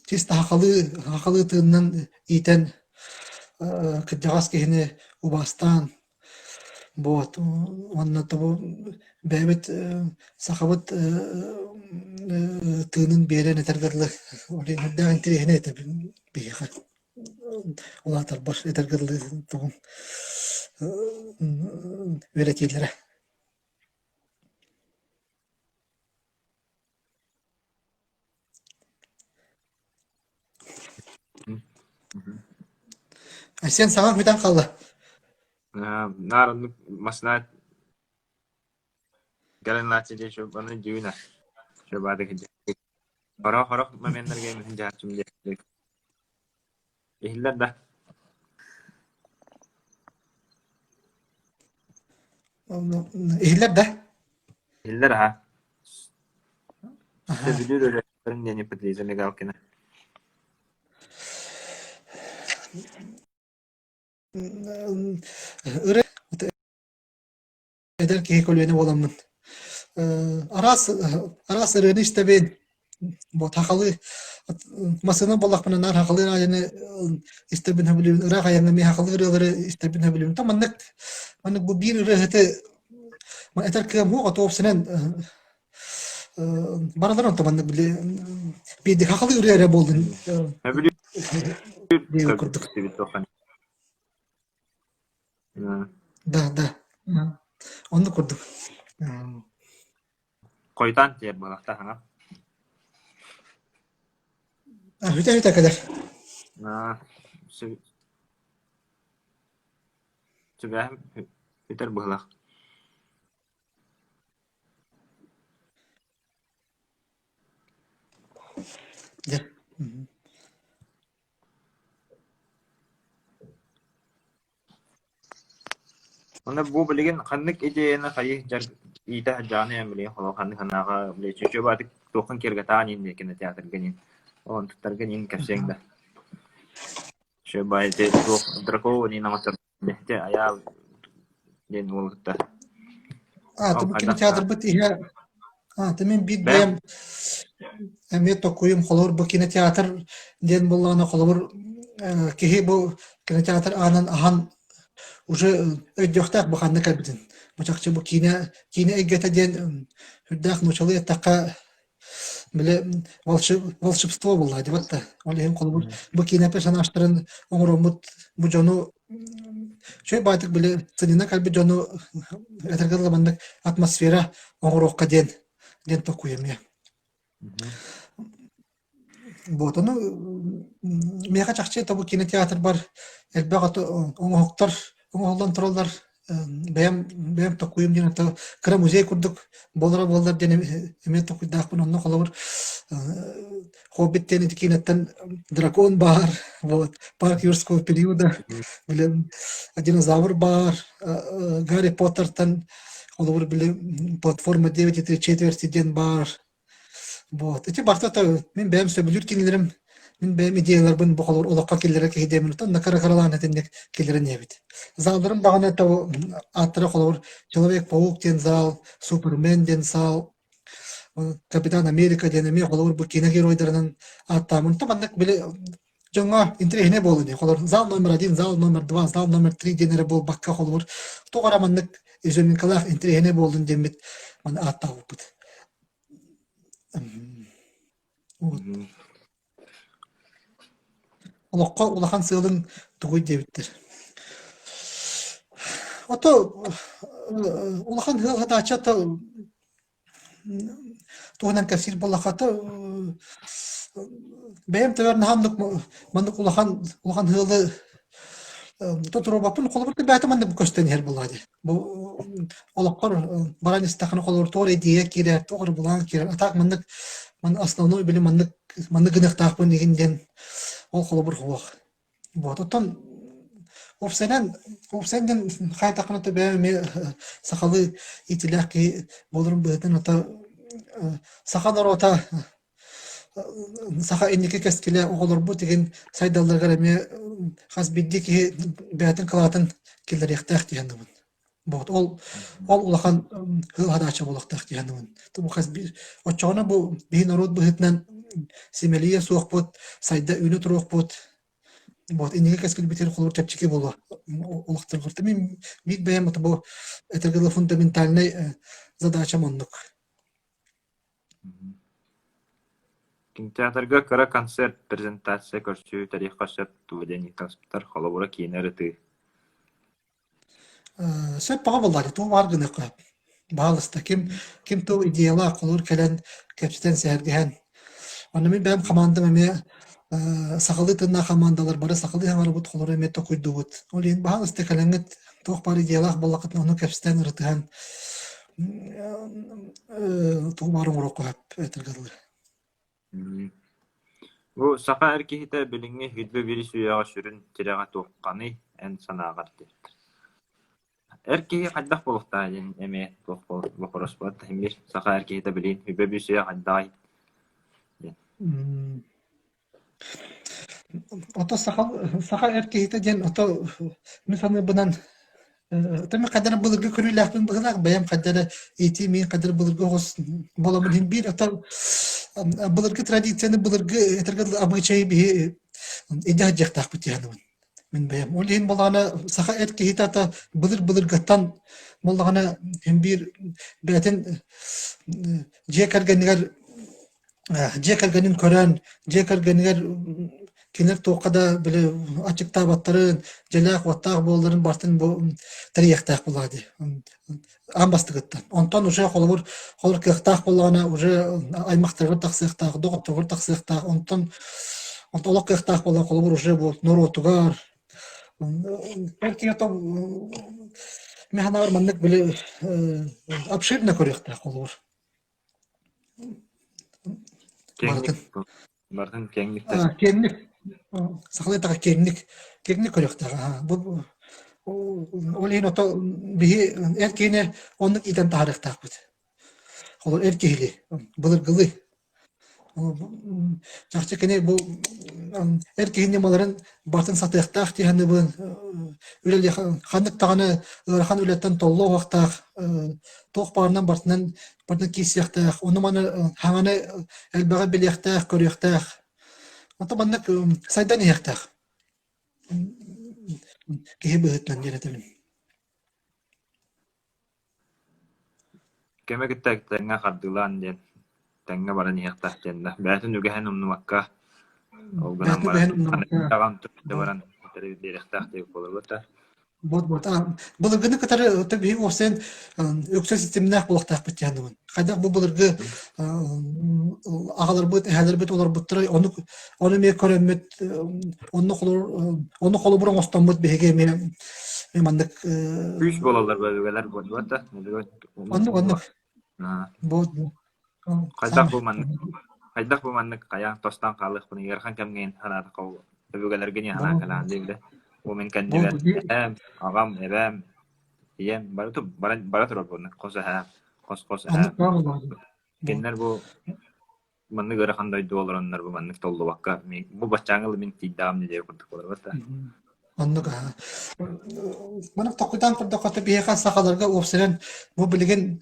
Чисто хақалы тыыннан итен кыджагас киһине убастан вот онна табу бәбит сахабыт тыынын берен этергерлы олен дагын тирехине этеп бихи улатар бар этергерлы тугун öğretiyelere. Sen sana hüden kaldı. Narın masna gelen latçı şu bana düğüne. Şu badaki. Hara momenler gelmesin jahatçım diye. İhiller de. İhiller de. İhiller ha. İşte biliyor öğretmenlerin yeni pıtıyızı legal kine. Eder ki koluyene olamın. Aras ırığını işte ben bu takalı masana balakmana nar hakalı yani işte ben habelim ırak ayağına mi hakalı ırıları işte ben habelim tam manık bu bir ırıhıtı man eter ki mu atop senen baradan tamanık bile bir de hakalı ırıya boldun Biliyor diye kurduk. Da. Onu kurduk. Koytan diye balakta hana. Hüte kadar. Sübah hüter balak. Ya. Onda bu bilgin kanlık ideyene kayı jar ita canı emri holo kanlık hanaga bile çünkü batık tokan kergatan indi kine teatr genin. On tutar genin kapsengda. Şu bayte tok drako ni nama ter behte ayal den wolta. Tabii ki teatr bit ihya. Tamam bir bayam emet okuyum kolor bu kine teatr den bulana kolor ki bu kine teatr ahan уже ödüktük bu kanlık kalbidin. Bıçakçı bu kine egete den hüddak nuçalı taqa bile волшебство булла дип атты. Ол hem kolor bu kine personajların onurumut bu jonu şöyle batık bile sınına kalbi jonu etergal zamanlık atmosfera onurukka den tokuyum ya. Вот, ну, мега чакчы табу кинотеатр бар. Элбагаты оңоктор, оңолдан туралар. Бәям токуйым ден ата кыра музей курдук. Болар ден эме токуйдакпын онно колобур. Хоббиттен кинеттен дракон бар. Вот, парк юрского периода. Билем динозавр бар. Гарри Поттертен колобур билем платформа 9,3 ден бар. Вот. Эти бартата мен бәм сөбүлүр кинилерим, мен бәм идеяларбын бу колор улакка келлере кийдемин тон накара нетендек келлерин небит. Залдарым дагана та аттыра колор Человек-паук ден зал, Супермен ден зал, Капитан Америка ден эме колор бу кино геройдорунун аттамын тамандык биле жаңа интерехне болду. Колор зал номер 1, зал номер 2, зал номер 3 денере бол бакка колор. Тогарамандык изөминкалах интерехне болдун демит ман аттабыт. Вот. Улахан сыылын тугуй дебиттер. Ото улахан хаһаайына туһунан кэпсиир боллахата бэйэм тэбэр наһамдык мандык улахан хыылы тоторобаппын колобурты бэйэтэ мандык көстөн хер буллади. Бу олоккор баранистаханы колобур тоор идея кирер, тоор булан кирер. Атак мандык man основной били мандык гынактаакпын дегенден ол колобур хуак. Вот оттон опсенден хайтакына төбө сахалы итилаки болурун быһытын ота сахалар ота саха инники кескиле оголорбу деген сайдалларга эме хас биддики бәтин кылатын килдер яктак дегендин. Вот ол улахан хаһаайына болактак дегендин. Ту хас би очона бу би народ быһытнан семелия суохпут сайда үнү турохпут. Вот инники кескил битер холор тепчики болу. Улактыр гырты мен бит бәям бу этергеле фундаментальный задача мондук. Кинотеатрга кыра концерт презентация көрсүү тарих кашап тувдени таспитар холобура кийинер ыты. сөп бага боллар туу бар гына кап. Балыста ким туу идеяла колор келен кэпситен сэһэргэһэн. Аны мен бәм команда эме сахалы тынна командалар бары сахалы хаңар бут колор эме токуйдубут. Ол ен балыста келеңет туох бар идеялах боллакыт аны кэпситен ырытыган туу барын урок кап этергелер. Бу саха эркихите билиңи хүдбе бири суяга сүрүн тирэга туохканы эн санаагар диртер. Эркихи кайдах болуктаа ден эме бохорос бат эмир саха эркихите билин хүдбе бири суяга кайдай. Ото саха эркихите ден ото мисаны бунан Тэмэ кадar булыргы көрүләхтен быгылак баям кадar ити мен кадar булыргы гос боламын хин бир ата булыргы традицияны булыргы этергә обычай би идя жактак битәнү мен баям ол хин болганы саха эрки хитата булыргаттан болганы хин бир бәтен жекәргәннәр көрән жекәргәннәр кинер тоқада биле ачык табаттарын желак ваттак болдарын бартын бу тарихтак булады. Амбастыгыттан. Онтон уже холор кыхтак болгана уже аймактарга таксыктак, доктор таксыктак, онтон олок кыхтак болган холор уже бу норотугар. Эрки то механар маннык биле обширно көрөктак холор. Бартын кеңник. Сахлетага кеңник көрөктага. Бу олин ото бии эркине оннук иден тарыктак бит. Холор эркили, булыргылы. Жакчы кене бу эркине маларын бартын сатыктак тиһәнне бу үлеле хандык таганы хан үлеттен толло вактак тох барынан бартынан кисяктак, оны маны хаңаны элбага билектак көрөктак. Ото маннык сайдан яктак. Киһибыһыттан жеретелим. Кемегиттек теңге кардылан ден теңге баран яктак денде. Бәтин үгәһен умнумакка. Олган баран таган турда баран директак деп болот. Вот. Булыргыны катары таби осен өксө системнах булактак битәнү. Кайда бу булыргы агалар бит, хәлләр бит олар буттыры, оны ме көрәммет, оны холы буран остамбыт беге мен мандык Күч болалар бәгеләр булды да. Оны. Вот. Кайдак бу маннык кая тостан калык буны ярхан кемген ханада кау. Бәгеләргә не хана калан диде. Бу мен кандидат агам эбем ем баратыр булны. Косаха. Кеннер бу манны гара хандай долларнар бу манны толду вакка. Бу бачаңыл мен тидам диде курдук болар да. Аныгы. Мана токудан курдукта бияка сахаларга опсерен бу билген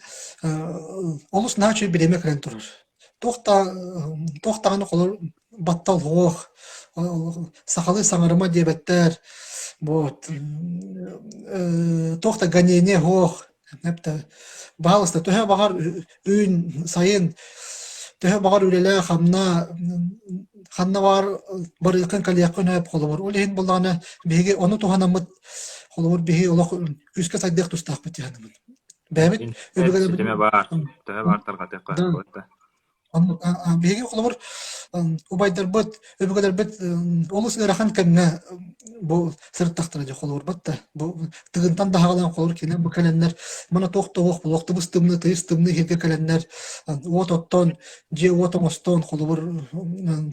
олус начы билеме келен турur. Тохтаганы колор баттал хох сахалы саңарыма дебеттер вот тохта ганене хох непте балыста төһө багар үн сайын төһө багар үлеле ханна бар бар якын калякын хап холор улен булганы беге оны туһанамыт холор беге олох күскә сайдык тустак бит яным бәбит өбөгә бар төһө бар тарга тәккә беге холор убайдар бит өбөгәләр бит олус рахан кемне бу сырттактыр жа холор батта бу тыгынтан да хагалан холор кине бу каленнер мана тохтовох булакты быстымны тыйстымны хирге каленнер оттон же отомостон холор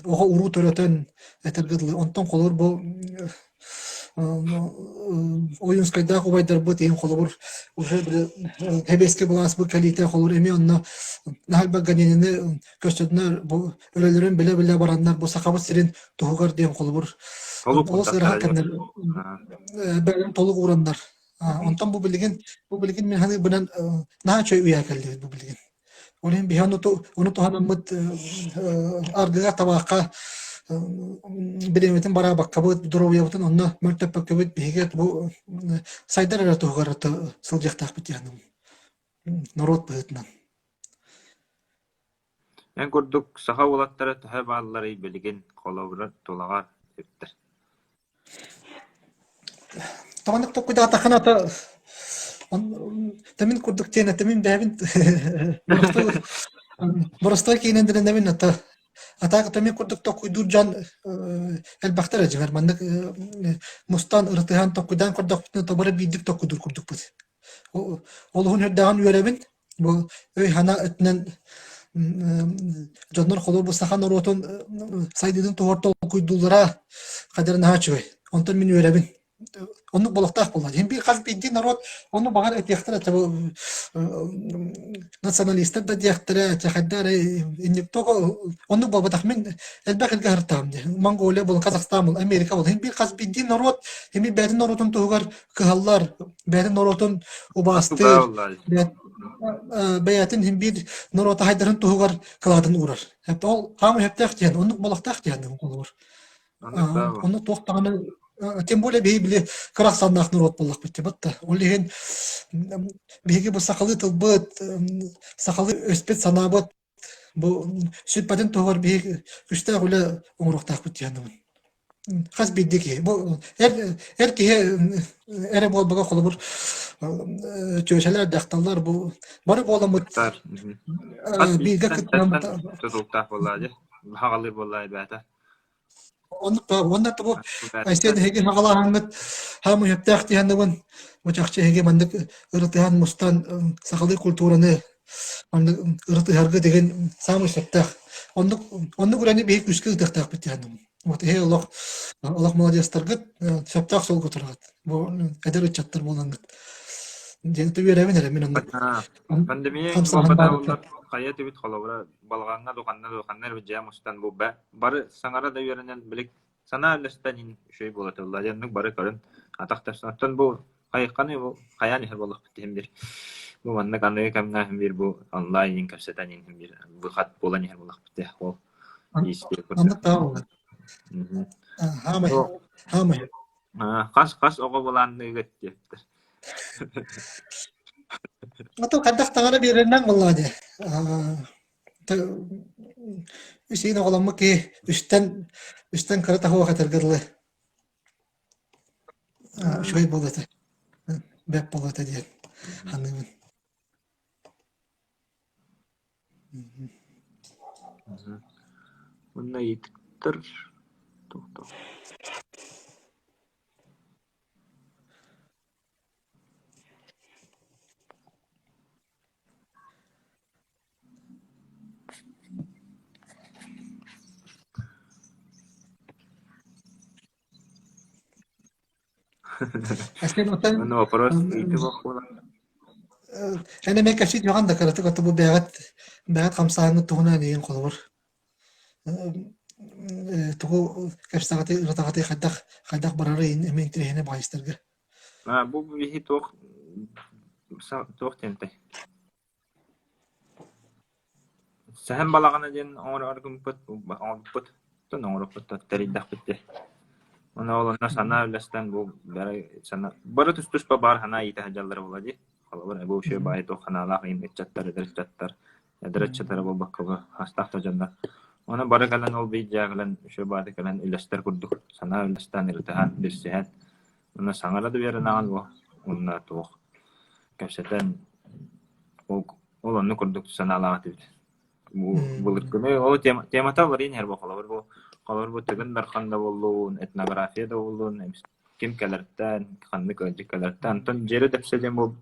ого уру төрөтөн этергедле онтон холор бу oyunskayda убайдар бит ем холор уже хебеске булас бу калите холор эми онно нахалба ганенене көчөднөр бу өлөлөрүн биле барандар бу сакабы сирин тугар дем холор толук урандар онтон бу билген мен ханы бунан начо уя келди бу билген олен бихану то ону то ханамыт аргыга табакка биреметин бара баккабыт дуровьябытын онно мөртөппөккөбүт бигет бу сайдар тугар сылжактак бит яным народ бытынан Мен көрдүк саха улаттары төһө баллары билген колобур толагар диптер. Таманык токуйда атаханата Тамин курдук тена тамин бәбин боростой киинен тамин атаак тамин курдук токуйдур жан элбахтар ажыгар маннык мустан ыртыхан токуйдан курдук тобары бидик токуйдур курдук бут. Олуһун hördäгән үөрәбин бу өй хана этнен жоннор холор бу сахан оротун сайдыдын тохортол куйдулара кадерин хачыбай. Онтон мен үөрәбин. Onu bolaqtaq boladi. Hem bir qaz bildiğin narod onu bağır etiyaqtara tabu nasyonalistler da diyaqtara çahaddara inip togo onu baba tahmin elbaq elgahar tamdı. Mongolia bol Kazakistan bol Amerika bol hem bir qaz bildiğin narod hem bir bədin narodun toğar kıhallar bədin narodun ubastı bayatin hem bir narod haydarın toğar kıladın uğrar. Hep ol hamı hep taqtiyan onu bolaqtaq diyan olur. Onu toqtağını тем более бейбиле красаннах народ боллах битте батта. Олеген беги бу сакалы тылбыт, сакалы өспет санабыт. Бу сүт патен тогор беги күстә гөле оңроктак бит янымын. Хас биддеки. Бу ки эре бол бага колы бер чөшәләр дакталлар бу бары боламыт. Бига кытнам тутуктак боллады. Хагалы боллай бата. Онда табу айсиэн хеги хагалаһаңыт хамы хептахти ханнагын мучакчы хеги мандык ырытыхан мустан сахалы культураны мандык ырытыхаргы деген самы хептах онды гүрәне бейик үскө ытыктак бит ханнагын вот Аллах молодецтаргыт хептах сол гутургат бу эдер чаттар болгангыт ден төбөрәбин эле мен пандемия бабада кайты бит халавра балганга дуканнар бия мустан бу бары саңара да йөренен билек сана лестанин шөй болот алла яннык бары көрүн атакташтан бу кайканы бу каяны хер болот битемдир бу манна каны камна бир бу онлайн капсетанин бир бу хат болан хер болот бите ол исте кас ого боланны геттер Atau kadang tangan ada renang malah aja. Isi nak kalau mungkin üstten kereta hawa khatar gerle. Şöyle bolot. Bep bolot diye. Hanımın. Bununla yittir. To'xta. Asli notan. No, вопрос itu bakula. Ana men kashit yoğan da karatu katu bu beğat kamsağını tuğuna diyen kolur. Tuğu kapsağatı ırtağatı xaddak bararı emin tirehine bağıştırgı. Bu bihi toq tente. Sahem balagana den oğur put. Tun oğur put teridak bitti. Ona olana sana lastan bu sana barı tus bar hana ita hajallar bolaji. Kalau bu şey bayit o kanala in chattar ederchattar bu bakka hastaqta janna. Ona barı kalan ol bija kalan şey bayit kalan ilastar kurduk. Sana lastan irtahan birsehat. Ona sangala da beranan bu. Ona toq. Kapsatan olanu kurduk sana alaatı. Bu kene o temata varin her bakala bu. Kalır bu tügün darxanda bolluğun, etnografiyada bolluğun, kim kelerden, kanlı kölcük kelerden. Ton jeri дэпсэден bu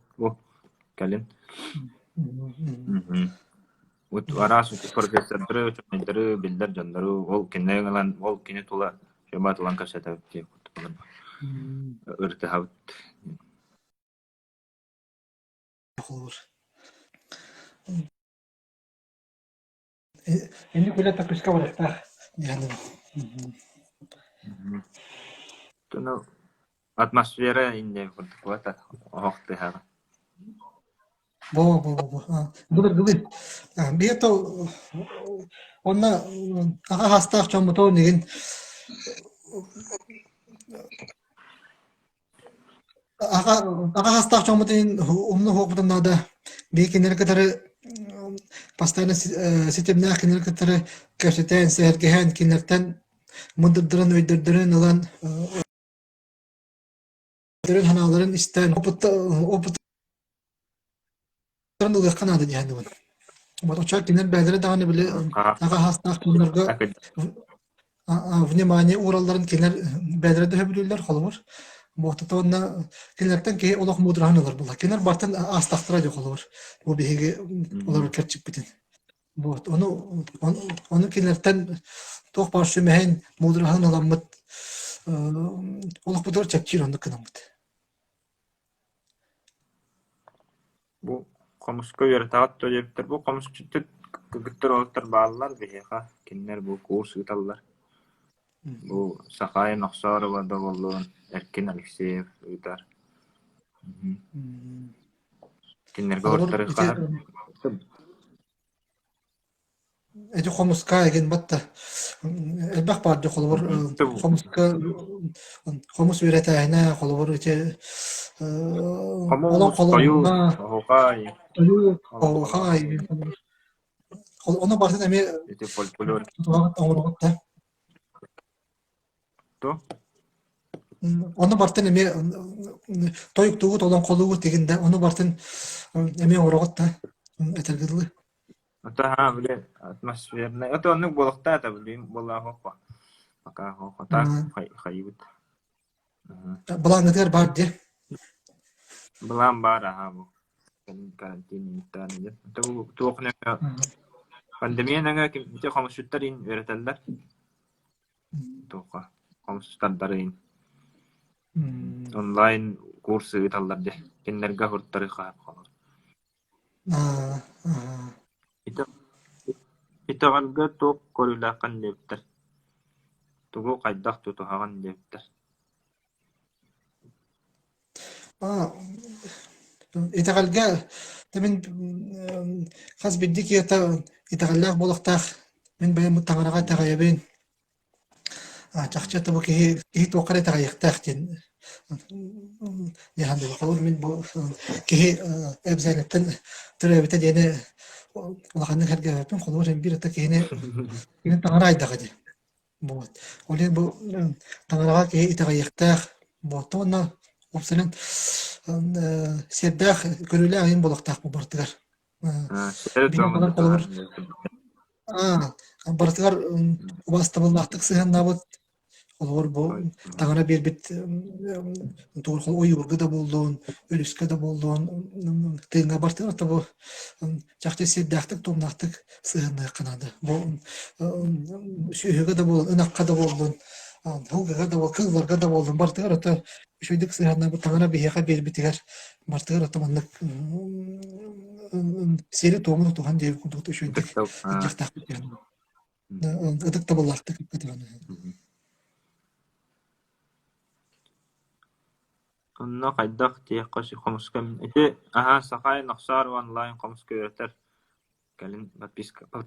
kalin. Bu aras profesörleri, öğretmenleri, bilder canları, ol kinne galan, ol kine tula, şebat olan kaseta diye kutulan. Irtihabat. Ini kuliah tak bisa kawal tak. Yani. Tuno atmosfera inde kuat waktu hari. Bo. Gubir. Biar tu, onna agak hasta cuma tu ni kan. Agak hasta cuma tu umno hok betul nada. Biar kini kita Постоянно сетемнах кинеркеtere кэпсиэн сэһэргэстилэр кинертен мындырдырын өйдөрдөрүн алан ханаларын истен опыт Оларын ылыаккан ады дияндыбын. Вот очар кинер бәдере даганы биле ага хастак тунарга внимание уралларын кинер бәдере дә билүләр холбур. Вот тонна кинерден ки олох мудраханалар була. Кинер бартын астактыра дә холбур. Бу биһиге олар кертчип битен. Вот оны кинерден тох баршы мәһен мудраханаламыт олох бутор чакчир онды кынамыт. Бу комуска йөртәгәт төҗептер. Бу комускчыт кыгыттыр олтыр баллар беха. Киннер бу курс үтәлләр. Бу Сахаайына Нахсарова да булган, Эркин Алексеев үтәр. Киннерге олтыр хәр. Эти хомуска еген батта. Элбах барды холбор хомуска хомус үретәһенә холбор эти Хаһаайына. Оны бартын эме Эти фольклор. Оны бартын эме тойук тугут olan колугу дегенде оны бартын эме ороготта этергиле. Ата биле атмосферный. Ата оны болыкта да билем була хопа. Пока хопа так хайбыт. Булаңдыр бар де. Булам бар бу. Карантин таны. Туохна пандемияга кимче хамшуттарин өретәлләр. Туохха хамшуттарин. Онлайн курсы үтәлләр де. Киннәргә хурттары хап калыр. Итәгәлгә топ корылакан диптер. Тугу кайдак тутаган диптер. Итәгәлгә темен хас биддик ята итәгәлләр булыктак мен бәя мутагырага тәгаябин. Чакчата бу ки токары тәгаяктак дин. Яһанды калыр мен бу ки әбзәләттән төрәбетә дине улаханы хәргә тун калыр бир ата кине тәгарайдага ди. Бу оле бу тәгарага ки итәгаяктак бу тонна опсален сердах көрүлө айын болуктак бу бартыгар. Бартыгар убастабылдактык сыганда бут олор бу тагына бир бит турхол ойурга да болдун, өлүскө да болдун. Тыйга бартыгар та бу жакты сердактык томнактык сыгында канады. Бу сүйөгө да болдун, ынакка да болдун. Хугага да болдун, кызларга да болдун. Бартыгар та шуйдык сыгында бу тагына бияга бир битигер. Бартыгар та мандык сери томну туган деп кудук шуйдык. Жактак бит. Ыдык та боллактык кетиган. Онна кайдак тияккасы комускам. Эти Сахаайына Нахсарова онлайн комуска өтер. Калин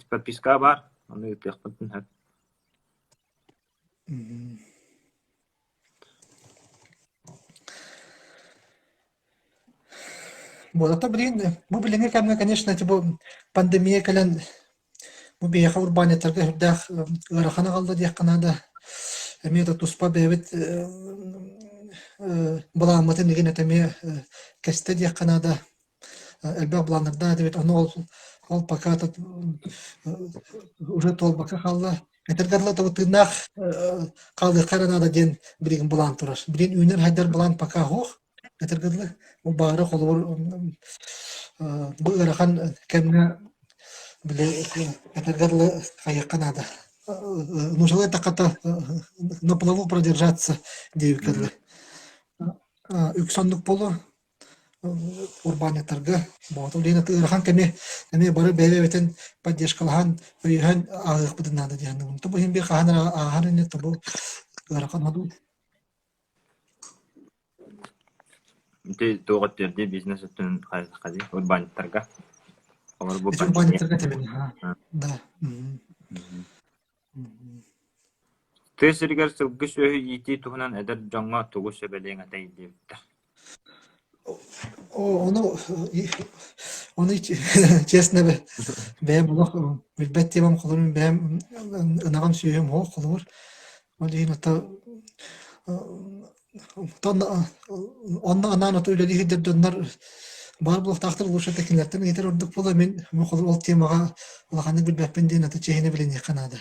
подписка бар. Аны тияккатын хат. Вот это, блин, мы были, конечно, типа пандемия, кален, мы бияха урбаанньыттарга хүрдэх ырахана калды диэх канада. Эми это туспа бэбит буламатын деген этеме кесте диэх канада. Элбэх буланырда дебит аны ол пока уже толбака калды. Этергарлы табытынах калды каранада ден бирин булан турар. Бирин үйнер хайдар булан пока хох. Этергарлы бары холбор бу ырахан кэмҥэ биле этергарлы кайыкканада. Нужно таката на плаву продержаться девикерлы. Үксондук болу урбаанньыттарга вот олена ырахан кеме бары бэбетен поддержкалахан үйөн агык бутунада дияны. Тубу хим бир каханара ахарыны тубу ырахан аду. Инте тооготтерди бизнес өтүн кайсы урбаанньыттарга. Олар бу урбаанньыттарга темен. Да. Тэсэргэр сылгыс өһү ити туһунан эдер жоңго тугус сөбелең атай диптер. Onu честно бэм булах билбетти бам кулун бэм нагам сүйөм хо кулур. Олин ата тон онна анан ото үлели хидер доннар бар булактактыр лучше текинлерден етер ордук бола мен ол темага улаханы билбеппин дейин аты чехине билен канада.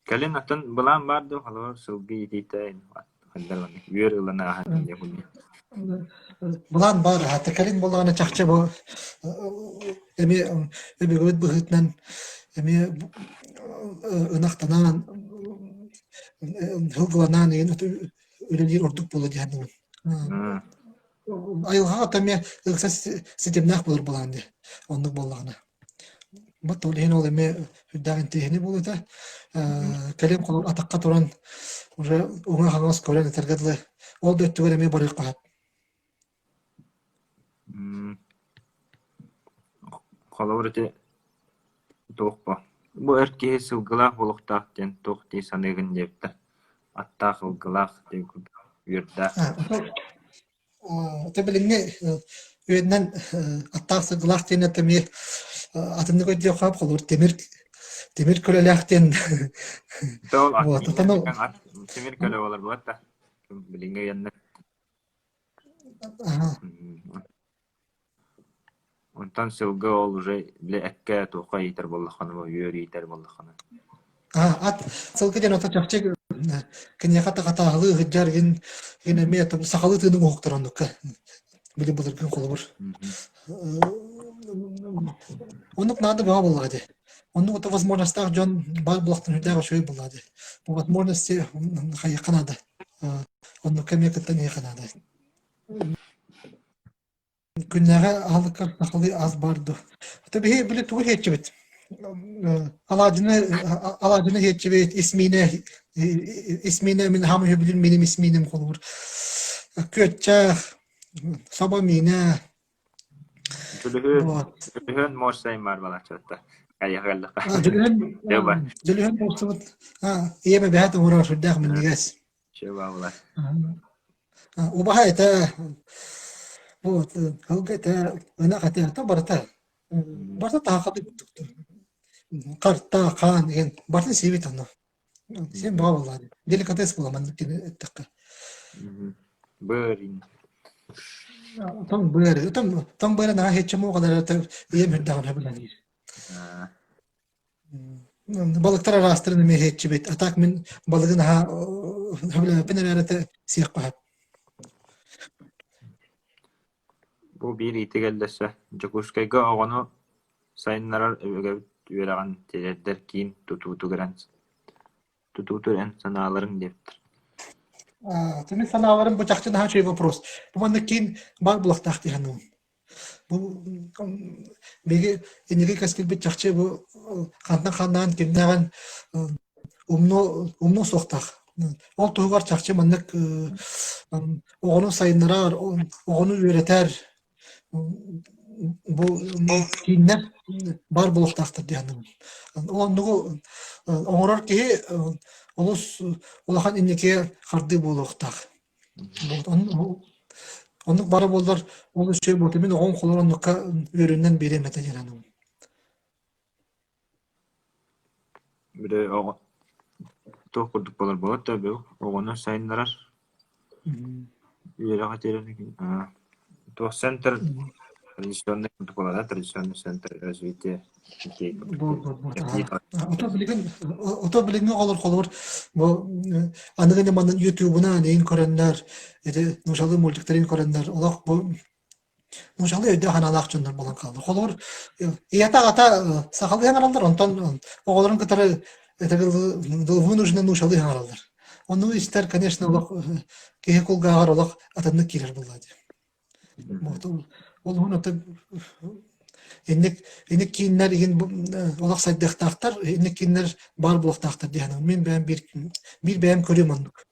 Кэлин атын былан барды халар сылгы идейтэй. Хандар үйөр ылана ахатын деп бүл. Булан бар текелин болганы чакча бу эми өбөгөт быхытнан эми ынактанан хылгыланан деген үлелер ордук болу дияны. Айылга атаме ыкса системнак болор буланды. Ондук болганы. Бу толен ол эми хүддагын техни болу да. Келем кол атакка туран уже уңа хагас көрөн тергедле. Ол дөттүгөр эми барып калат. Халаврыте тоқпа. Бу эрке сылгылах болохтактен тоқти саныгын депти. Атта хылгылах деп үрдә. Тебелиңе үйдән аттаксы гылах тен атыме атымны көдө кап калыр темир көрөлөктен. Тол темир көрө болар булатта. Билиңе янна. Онтан сылгы ол уже биле экке тоққа етер боллаханы, үйөр етер боллаханы. Ат сылгы ден ота чакчы кене ката-катагылы гыджаргын гене метом сакалы тыны октурандыкка. Биле булыргын колобур. Онук нады баа болгады. Онук ота возможносттар жон бар булактын үдөгө шөй болгады. Бу возможности хай канада. Онук кемекеттен канада. Күннәгә алыкка сакалы аз барды. Табии биле тугы хетчебит. Аладыны хетчебит исмине мен хамы билин менин исминем колур. Көтчә сабамина. Тülühün morsayım var bana çatta. Ayağıllık. Тülüһүн болсубут. Эме бәһәт урар шудак мен дигәс. Шева була. Убаха это вот алгата ана хата барта. Барта тахаты карта кан ген барта севит аны. Сен бабалар. Деликатес буламан тикка. Бөрин. Там бэр на хечмо кадар эме даган хабылани. Балыктар арастырын ме хечбет. Атак мен балыгын хабыла пенерете сиякка. Бу биэрии тегелдесе жокускайга огону сайыннарар өбөгө үйраган телердер кийин тутуутугерен санааларын дептир. Теми санааларын бу жакчы да чөй вопрос. Бу манда кийин бар булактакты хану. Бу беге энеге каскел бит жакчы бу хандан кимнаган умно соктак. Ол тугар жакчы мандык огону сайыннарар, огону үйрөтөр. Бу кинне бар булактактыр дияным. Ондугу оңорор ки олус улахан иннеке харды булактак. Ондук бары болдар ол шөй болду мен оң колоронукка өрүнөн берем эте жаным. Бире ого токурдук болар болот да бу огону сайыннарар. Үйрөгө терелик. То центр традиционный традиционный центр развития детей. Ото билген колор бу аныгы мандан Ютубуна нейин көрөндөр, эти нушалы мультиктерин көрөндөр, олак бу нушалы өйдө ханалак жондар болон калды. Колор ата сакалы ханалдар, онтон оголорун кытары вынужденно нушалы ханалдар. Ону истер, конечно, олак кеһекулгагар олак атанны кирер булады. Ол хуната энек киннер ген олак сайдактар, энек киннер бар булактактар дияны. Мен бәм бир бәм көрөм андык.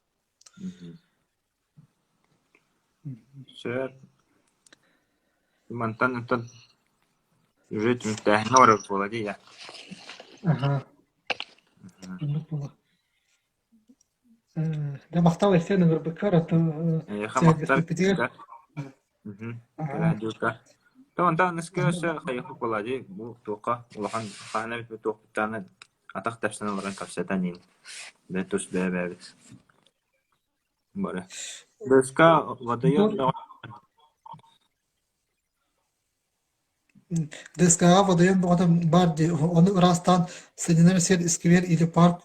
Сэр. Мантан уже тахнор болады я. Ага. Да мактау эсен бир бекар ата. Радиока. Тонда нескөсө хайху болады. Бу тоққа улахан хана бит тоқтаны атак тапсаналарын капсатанин. Бетус бебебит. Бара. Беска водоём ДСК водоем богатам бар де, оны ырастан сенинер сер искивер или парк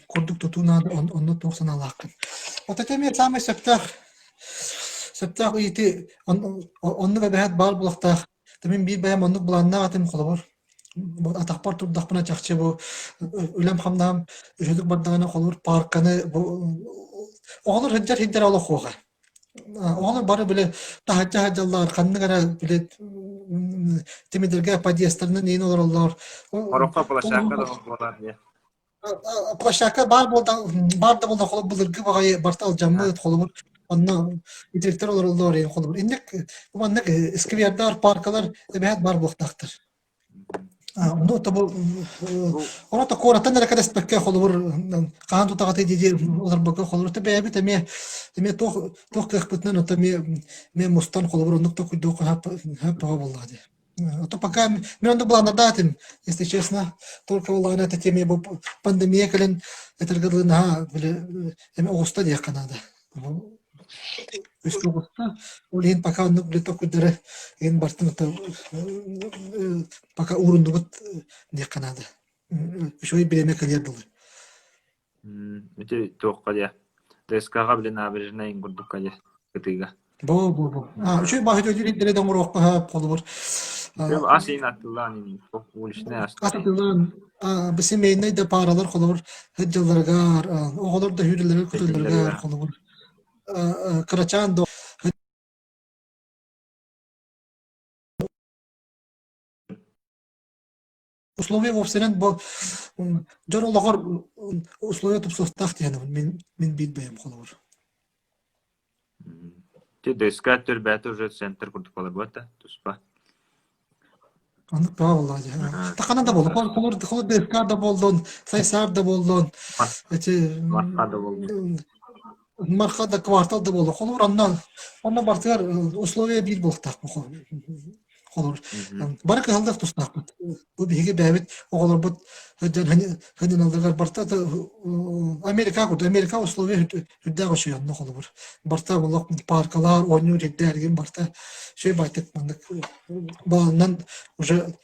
курдук тутунан онны туохсан алакын. Отатеме самый септах ити онны бәбәһәт бар булактах. Темен бир бәям онны буланна атым холобор. Атакпар турдакпына чакчы бу үлем хамнам өжөдүк бардагына холор парканы оғалар хиджар ала хога. Оғалар бары биле тахаджаллар канныгара биле темидерге подъездерне нейин оларлар. Орокка площадка да болар дия. Площадка бар да холор булыргы багай бартал жаммы холор. Онна директор оларлар холор. Индек маннык сквердар паркалар бәһәт бар булактактыр. Ну, табу, она то кора тенера кадес пекке холовор, каанту тагаты дидир олар бака холовор, тебе яби теме тох кахпытна, но теме мустан холовор, ну кто кудо хап боллади. То пока мне надо было надатим, если честно, только волна эта теме пандемия кален, это гадлина, эме огустадия Канада. Улин пока он блито кудere ин бартын пока урундугут не Канада. Еще и береме калердылы. Эти туохха дия. ДСК-га билен набережная ингурдукка дия. Кытыга. Бо. Еще и бахет өдүрин деле доңор окпа полубур. Асин аттылан улишне асты. Атылан бисемейне де паралар холубур. Хеджаларгар, оголор да хүрелер күтөлөргөр холубур. Карачан до условия вовсе бо жора лагар условия тупсостах тяны мен бит бем холор. Те ДСК төрбәте уже центр курдук болар бота, туспа. Аны правиллади. Такана да болду. Холор ДСК да болдун, сайсар да болдун. Эти Марка да болду. Мархада квартал да болду. Холор анна бартыгар условия бит болтак холор. Барак халдак тустак. Бу биге бәбит оголор бут хәдән алдыгар барта Америка условия хүддәгә шуянны холор. Барта булак паркалар, ойнур иттерген барта шей байтык мандык. Баланнан уже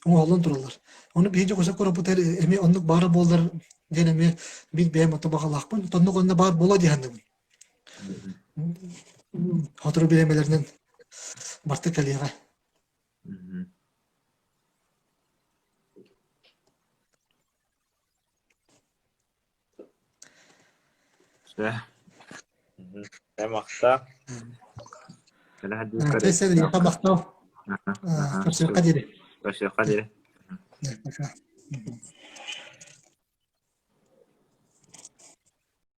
оголон туралар. Оны биге көсө көрөп бутер эми онлук бары болдар денеме бир бәм ата багалакпын. Тонны гонна бар бола дигәндем. Хатыры беремелерден барты калыга. Мақта. Тесел я мақта. Кэпсиир қадире.